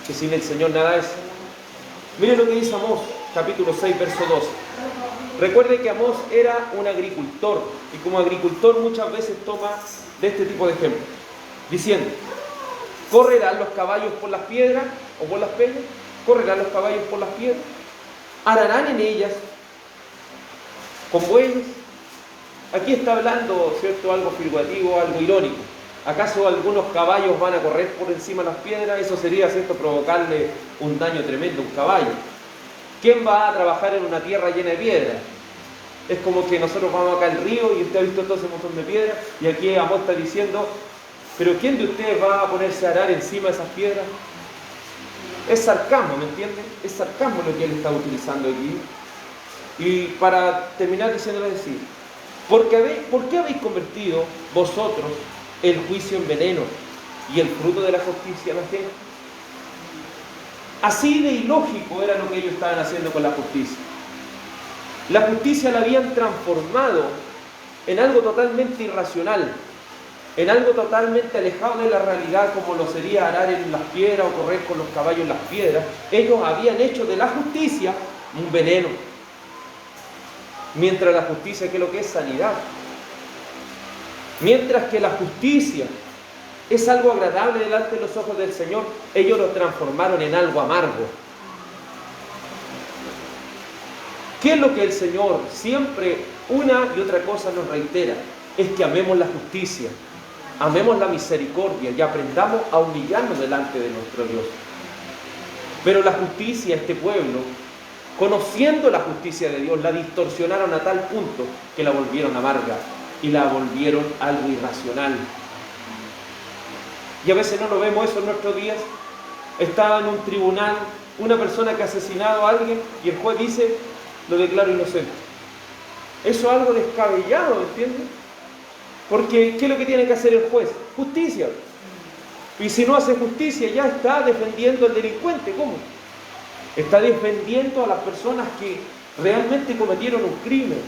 que sin el Señor nada es. Miren lo que dice Amós capítulo 6, verso 12. Recuerde que Amós era un agricultor y como agricultor muchas veces toma de este tipo de ejemplos, diciendo: ¿correrán los caballos por las piedras o por las peñas? ¿Correrán los caballos por las piedras? ¿Ararán en ellas con bueyes? Aquí está hablando, ¿cierto?, algo figurativo, algo irónico. ¿Acaso algunos caballos van a correr por encima de las piedras? Eso sería, ¿cierto?, provocarle un daño tremendo a un caballo. ¿Quién va a trabajar en una tierra llena de piedras? Es como que nosotros vamos acá al río y usted ha visto todo ese montón de piedras y aquí Amós está diciendo: ¿pero quién de ustedes va a ponerse a arar encima de esas piedras? Es sarcasmo, ¿me entienden? Es sarcasmo lo que él está utilizando aquí. Y para terminar diciéndole así: ¿por qué habéis convertido vosotros el juicio en veneno y el fruto de la justicia en la gente? Así de ilógico era lo que ellos estaban haciendo con la justicia. La justicia la habían transformado en algo totalmente irracional, en algo totalmente alejado de la realidad, como lo sería arar en las piedras o correr con los caballos en las piedras. Ellos habían hecho de la justicia un veneno. Mientras la justicia, ¿qué es lo que es? Sanidad. Mientras que la justicia es algo agradable delante de los ojos del Señor, ellos lo transformaron en algo amargo. ¿Qué es lo que el Señor siempre, una y otra cosa, nos reitera? Es que amemos la justicia, amemos la misericordia y aprendamos a humillarnos delante de nuestro Dios. Pero la justicia, este pueblo, conociendo la justicia de Dios, la distorsionaron a tal punto que la volvieron amarga y la volvieron algo irracional. Y a veces no lo vemos eso en nuestros días. Está en un tribunal una persona que ha asesinado a alguien y el juez dice: lo declaro inocente. Eso es algo descabellado, ¿entiendes? Porque ¿qué es lo que tiene que hacer el juez? Justicia. Y si no hace justicia, ya está defendiendo al delincuente. ¿Cómo? Está defendiendo a las personas que realmente cometieron un crimen.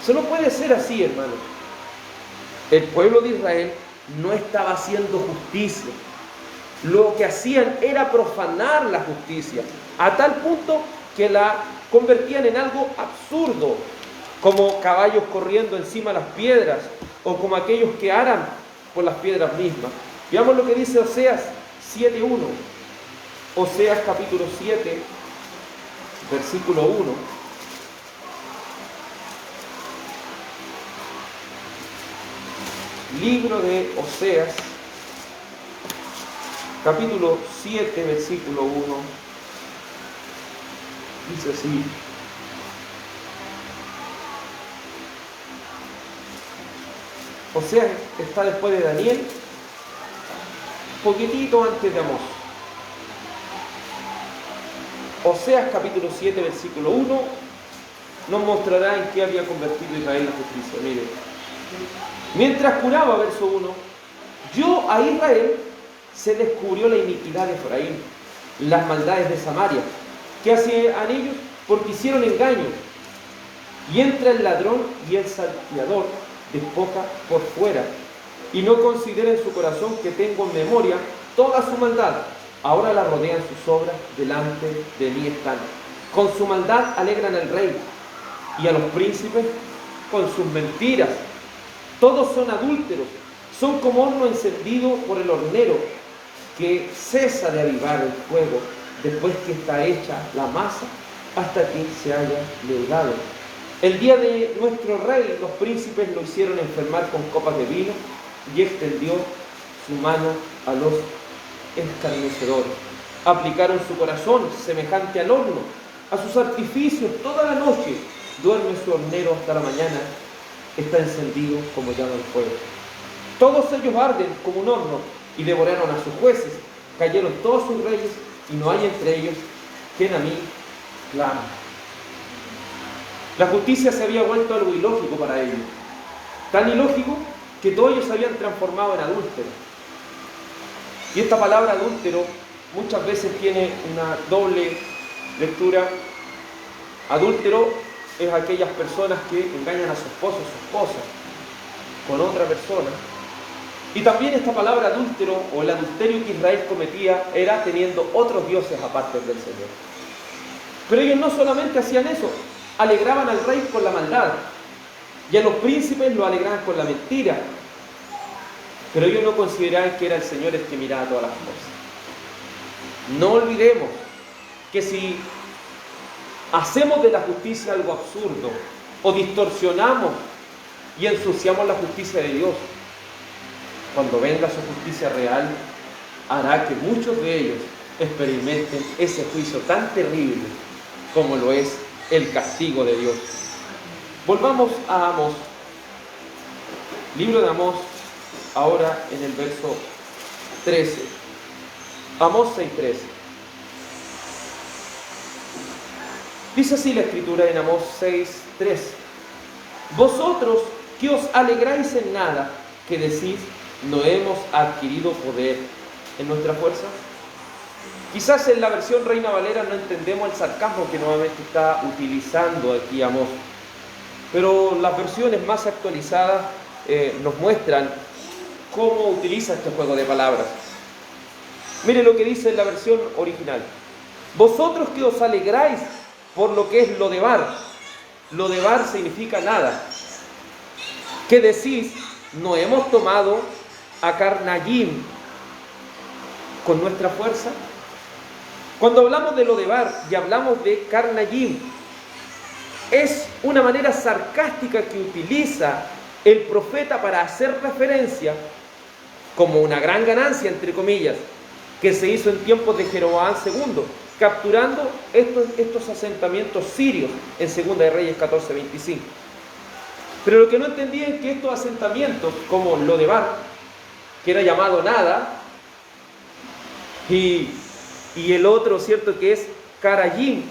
Eso no puede ser así, hermano. El pueblo de Israel no estaba haciendo justicia. Lo que hacían era profanar la justicia, a tal punto que la convertían en algo absurdo, como caballos corriendo encima de las piedras, o como aquellos que aran por las piedras mismas. Veamos lo que dice Oseas 7:1. Oseas capítulo 7, versículo 1. Libro de Oseas, capítulo 7, versículo 1. Dice así: Oseas está después de Daniel, poquitito antes de Amós. Oseas capítulo 7, versículo 1 nos mostrará en qué había convertido Israel la justicia. Mire, mientras curaba, verso 1, yo a Israel se descubrió la iniquidad de Efraín, las maldades de Samaria. ¿Qué hacían ellos? Porque hicieron engaño. Y entra el ladrón y el salteador, despoja por fuera, y no considera en su corazón que tengo en memoria toda su maldad. Ahora la rodean sus obras, delante de mí están. Con su maldad alegran al rey y a los príncipes con sus mentiras. Todos son adúlteros, son como horno encendido por el hornero, que cesa de avivar el fuego después que está hecha la masa hasta que se haya leudado. El día de nuestro rey los príncipes lo hicieron enfermar con copas de vino y extendió su mano a los escarnecedores. Aplicaron su corazón semejante al horno, a sus artificios toda la noche. Duerme su hornero hasta la mañana, está encendido como llama el fuego. Todos ellos arden como un horno y devoraron a sus jueces. Cayeron todos sus reyes y no hay entre ellos quien a mí clame. La justicia se había vuelto algo ilógico para ellos. Tan ilógico que todos ellos se habían transformado en adúlteros. Y esta palabra adúltero muchas veces tiene una doble lectura. Adúltero es aquellas personas que engañan a su esposo o su esposa con otra persona. Y también esta palabra adúltero o el adulterio que Israel cometía era teniendo otros dioses aparte del Señor. Pero ellos no solamente hacían eso, alegraban al rey con la maldad y a los príncipes lo alegraban con la mentira. Pero ellos no consideraban que era el Señor el que miraba todas las cosas. No olvidemos que si hacemos de la justicia algo absurdo o distorsionamos y ensuciamos la justicia de Dios, cuando venga su justicia real, hará que muchos de ellos experimenten ese juicio tan terrible como lo es el castigo de Dios. Volvamos a Amós. Libro de Amós, ahora en el verso 13. Amós 6:13. Dice así la escritura en Amós 6:13. Vosotros que os alegráis en nada, que decís, no hemos adquirido poder en nuestra fuerza. Quizás en la versión Reina Valera no entendemos el sarcasmo que nuevamente está utilizando aquí Amós, pero las versiones más actualizadas nos muestran cómo utiliza este juego de palabras. Mire lo que dice en la versión original: vosotros que os alegráis por lo que es Lodebar. Lodebar significa nada. ¿Qué decís? ¿No hemos tomado a Carnayim con nuestra fuerza? Cuando hablamos de Lodebar y hablamos de Karnayim, es una manera sarcástica que utiliza el profeta para hacer referencia como una gran ganancia, entre comillas, que se hizo en tiempos de Jeroboam II, capturando estos asentamientos sirios en 2 de Reyes 14:25. Pero lo que no entendía es que estos asentamientos, como Lodebar, que era llamado nada, y el otro, ¿cierto?, que es Karayim,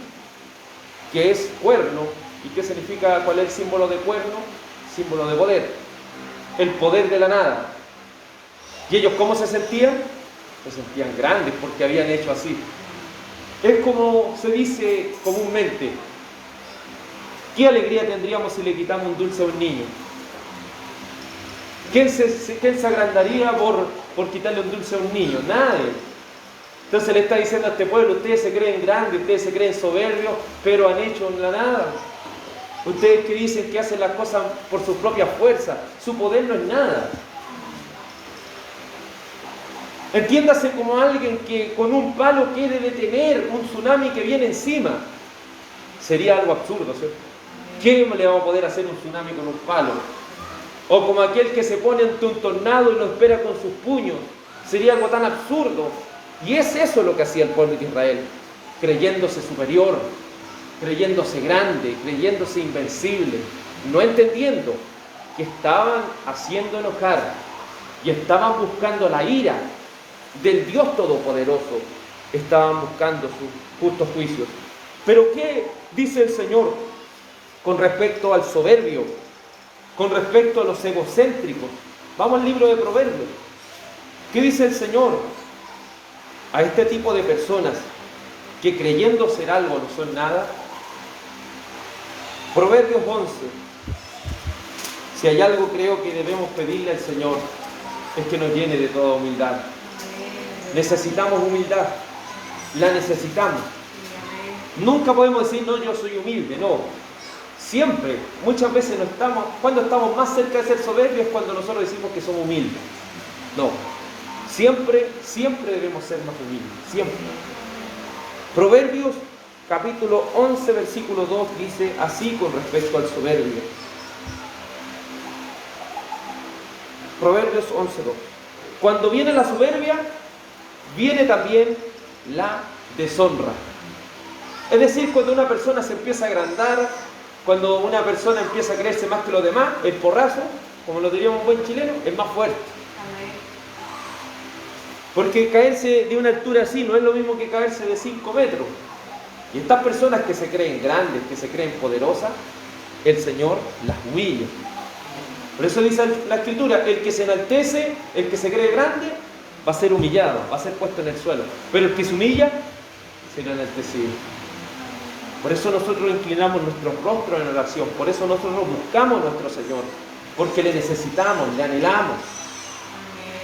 que es cuerno. ¿Y qué significa? ¿Cuál es el símbolo de cuerno? Símbolo de poder, el poder de la nada. ¿Y ellos cómo se sentían? Se sentían grandes porque habían hecho así. Es como se dice comúnmente: ¿qué alegría tendríamos si le quitamos un dulce a un niño? ¿Quién se agrandaría por quitarle un dulce a un niño? Nadie. Entonces le está diciendo a este pueblo: ustedes se creen grandes, ustedes se creen soberbios, pero han hecho la nada. Ustedes que dicen que hacen las cosas por su propia fuerza, su poder no es nada. Entiéndase como alguien que con un palo quiere detener un tsunami que viene encima. Sería algo absurdo, ¿cierto? ¿Qué le vamos a poder hacer un tsunami con un palo? O como aquel que se pone ante un tornado y lo espera con sus puños. Sería algo tan absurdo. Y es eso lo que hacía el pueblo de Israel, creyéndose superior, creyéndose grande, creyéndose invencible, no entendiendo que estaban haciendo enojar y estaban buscando la ira del Dios Todopoderoso, estaban buscando sus justos juicios. Pero ¿qué dice el Señor con respecto al soberbio, con respecto a los egocéntricos? Vamos al libro de Proverbios. ¿Qué dice el Señor a este tipo de personas que creyendo ser algo no son nada? Proverbios 11. Si hay algo creo que debemos pedirle al Señor, es que nos llene de toda humildad. Necesitamos humildad, la necesitamos. Nunca podemos decir: no, yo soy humilde, no. Siempre, muchas veces no estamos, cuando estamos más cerca de ser soberbios es cuando nosotros decimos que somos humildes. No, siempre debemos ser más humildes, siempre. Proverbios capítulo 11, versículo 2 dice así con respecto al soberbio. Proverbios 11, 2. Cuando viene la soberbia, viene también la deshonra. Es decir, cuando una persona se empieza a agrandar, cuando una persona empieza a creerse más que los demás, el porrazo, como lo diría un buen chileno, es más fuerte. Porque caerse de una altura así no es lo mismo que caerse de 5 metros. Y estas personas que se creen grandes, que se creen poderosas, el Señor las humilla. Por eso dice la Escritura: el que se enaltece, el que se cree grande, va a ser humillado, va a ser puesto en el suelo. Pero el que se humilla, será enaltecido. Por eso nosotros inclinamos nuestros rostros en oración. Por eso nosotros buscamos a nuestro Señor. Porque le necesitamos, le anhelamos.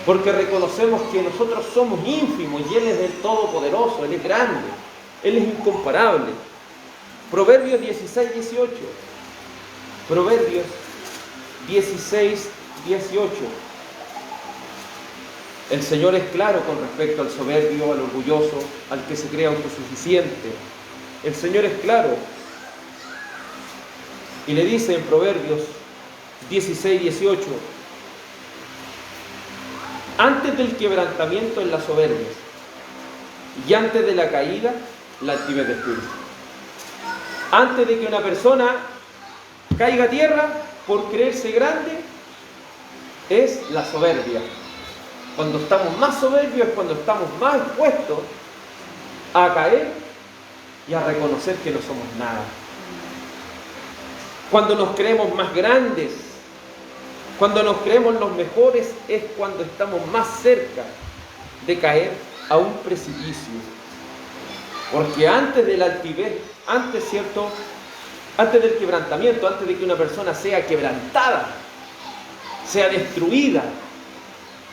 Porque reconocemos que nosotros somos ínfimos y Él es el Todopoderoso, Él es grande, Él es incomparable. Proverbios 16, 18. Proverbios 16, 18. El Señor es claro con respecto al soberbio, al orgulloso, al que se cree autosuficiente. El Señor es claro. Y le dice en Proverbios 16, 18: antes del quebrantamiento es la soberbia, y antes de la caída, la altivez de espíritu. Antes de que una persona caiga a tierra por creerse grande, es la soberbia. Cuando estamos más soberbios es cuando estamos más expuestos a caer y a reconocer que no somos nada. Cuando nos creemos más grandes, cuando nos creemos los mejores, es cuando estamos más cerca de caer a un precipicio. Porque antes de la altivez, antes del quebrantamiento, antes de que una persona sea quebrantada, sea destruida,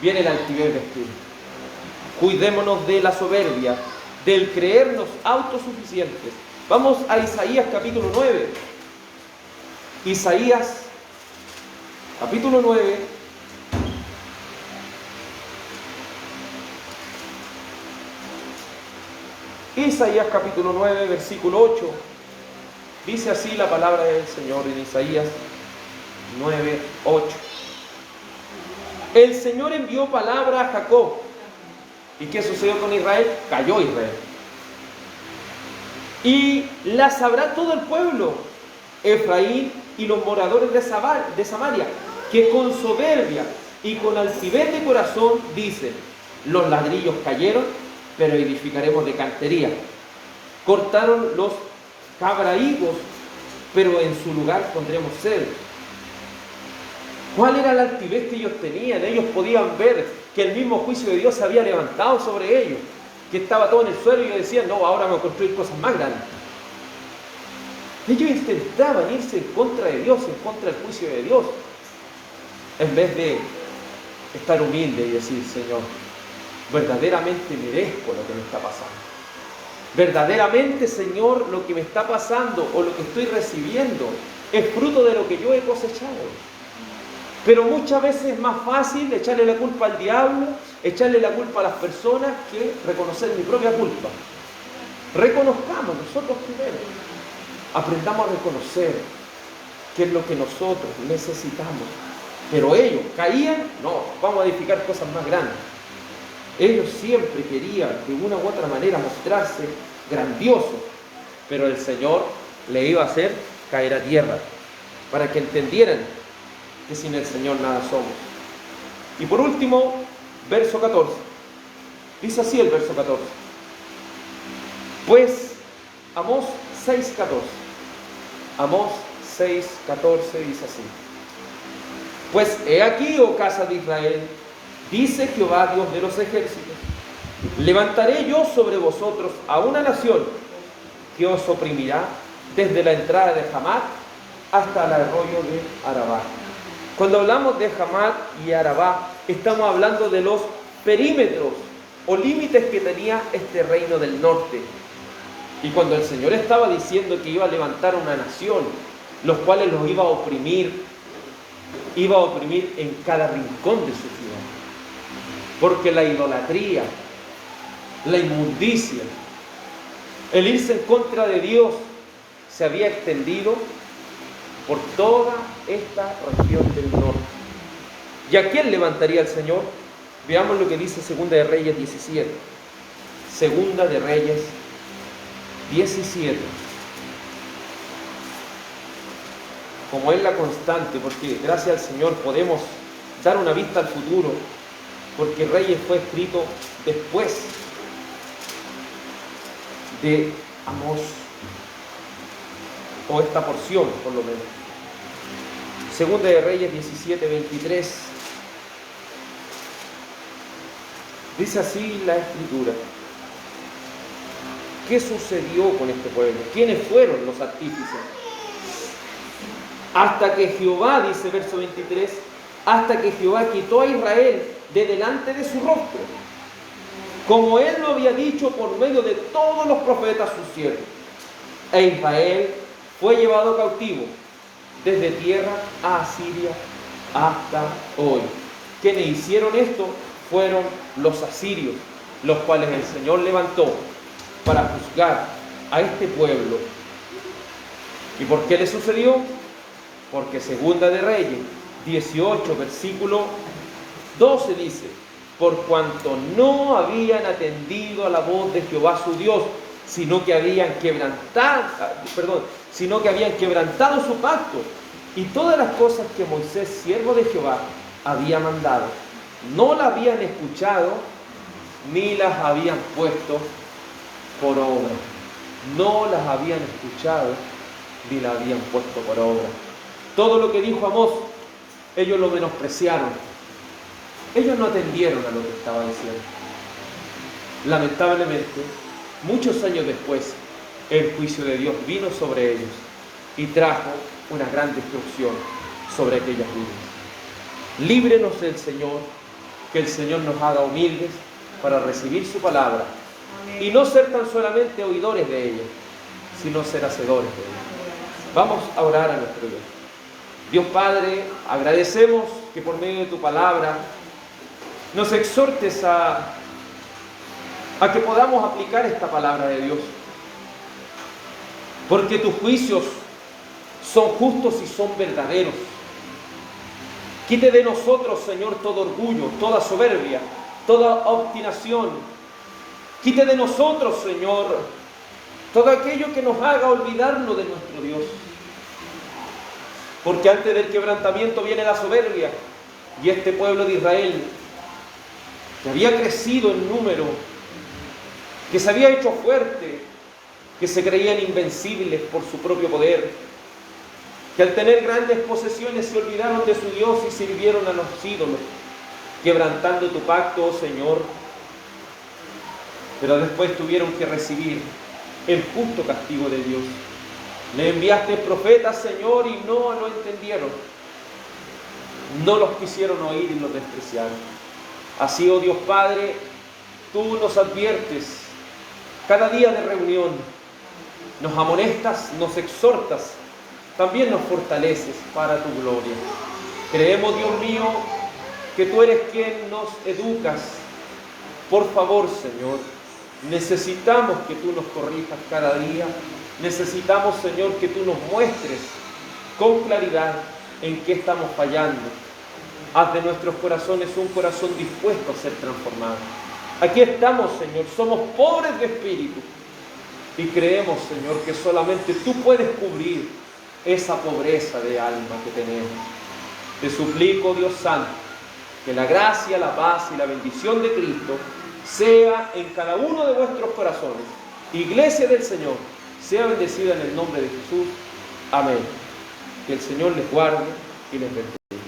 viene la altivez de espíritu. Cuidémonos de la soberbia, del creernos autosuficientes. Vamos a Isaías capítulo 9. Isaías capítulo 9. Isaías capítulo 9, versículo 8. Dice así la palabra del Señor en Isaías 9, 8. El Señor envió palabra a Jacob. ¿Y qué sucedió con Israel? Cayó Israel. Y la sabrá todo el pueblo, Efraín y los moradores de Samaria, que con soberbia y con altivez de corazón dicen: los ladrillos cayeron, pero edificaremos de cantería. Cortaron los cabrahigos, pero en su lugar pondremos cedro. ¿Cuál era la altivez que ellos tenían? Ellos podían ver que el mismo juicio de Dios se había levantado sobre ellos, que estaba todo en el suelo, y ellos decían: no, ahora vamos a construir cosas más grandes. Ellos intentaban irse en contra de Dios, en contra del juicio de Dios, en vez de estar humilde y decir: Señor, verdaderamente merezco lo que me está pasando. Verdaderamente, Señor, lo que me está pasando o lo que estoy recibiendo es fruto de lo que yo he cosechado. Pero muchas veces es más fácil echarle la culpa al diablo, echarle la culpa a las personas, que reconocer mi propia culpa. Reconozcamos nosotros primero. Aprendamos a reconocer qué es lo que nosotros necesitamos. Pero ellos caían: no, vamos a edificar cosas más grandes. Ellos siempre querían de una u otra manera mostrarse grandiosos, pero el Señor le iba a hacer caer a tierra, para que entendieran que sin el Señor nada somos. Y por último, verso 14. Dice así el verso 14. Pues, Amós 6:14. Amós 6:14 dice así: pues he aquí, oh casa de Israel, dice Jehová, Dios de los ejércitos, levantaré yo sobre vosotros a una nación que os oprimirá desde la entrada de Hamat hasta el arroyo de Arabá. Cuando hablamos de Hamat y Arabá, estamos hablando de los perímetros o límites que tenía este reino del norte. Y cuando el Señor estaba diciendo que iba a levantar una nación, los cuales los iba a oprimir en cada rincón de su ciudad. Porque la idolatría, la inmundicia, el irse en contra de Dios se había extendido por toda esta región del norte. ¿Y a quién levantaría el Señor? Veamos lo que dice Segunda de Reyes 17. Segunda de Reyes 17. Como es la constante, porque gracias al Señor podemos dar una vista al futuro, porque Reyes fue escrito después de Amós, o esta porción por lo menos. Segunda de Reyes 17:23. Dice así la Escritura: ¿qué sucedió con este pueblo? ¿Quiénes fueron los artífices? Hasta que Jehová, dice verso 23, hasta que Jehová quitó a Israel de delante de su rostro, como él lo había dicho por medio de todos los profetas sus siervos. E Israel fue llevado cautivo desde tierra a Asiria hasta hoy. Quienes hicieron esto fueron los asirios, los cuales el Señor levantó para juzgar a este pueblo. ¿Y por qué le sucedió? Porque Segunda de Reyes 18, versículo 12 dice: por cuanto no habían atendido a la voz de Jehová su Dios, sino que habían quebrantado su pacto y todas las cosas que Moisés, siervo de Jehová, había mandado. No las habían escuchado, ni las habían puesto por obra. No las habían escuchado, ni las habían puesto por obra. Todo lo que dijo Amós, ellos lo menospreciaron. Ellos no atendieron a lo que estaba diciendo. Lamentablemente, muchos años después, el juicio de Dios vino sobre ellos y trajo una gran destrucción sobre aquellas vidas. Líbrenos el Señor, que el Señor nos haga humildes para recibir su palabra. Amén. Y no ser tan solamente oidores de ella, sino ser hacedores de ella. Vamos a orar a nuestro Dios. Dios Padre, agradecemos que por medio de tu palabra nos exhortes a a que podamos aplicar esta palabra de Dios. Porque tus juicios son justos y son verdaderos. Quite de nosotros, Señor, todo orgullo, toda soberbia, toda obstinación. Quite de nosotros, Señor, todo aquello que nos haga olvidarnos de nuestro Dios. Porque antes del quebrantamiento viene la soberbia. Y este pueblo de Israel, que había crecido en número, que se había hecho fuerte, que se creían invencibles por su propio poder, que al tener grandes posesiones se olvidaron de su Dios y sirvieron a los ídolos, quebrantando tu pacto, oh Señor. Pero después tuvieron que recibir el justo castigo de Dios. Le enviaste profetas, Señor, y no lo entendieron. No los quisieron oír y los despreciaron. Así, oh Dios Padre, tú nos adviertes cada día de reunión, nos amonestas, nos exhortas, también nos fortaleces para tu gloria. Creemos, Dios mío, que tú eres quien nos educas. Por favor, Señor, necesitamos que tú nos corrijas cada día. Necesitamos, Señor, que tú nos muestres con claridad en qué estamos fallando. Haz de nuestros corazones un corazón dispuesto a ser transformado. Aquí estamos, Señor, somos pobres de espíritu y creemos, Señor, que solamente tú puedes cubrir esa pobreza de alma que tenemos. Te suplico, Dios Santo, que la gracia, la paz y la bendición de Cristo sea en cada uno de vuestros corazones. Iglesia del Señor, sea bendecida en el nombre de Jesús. Amén. Que el Señor les guarde y les bendiga.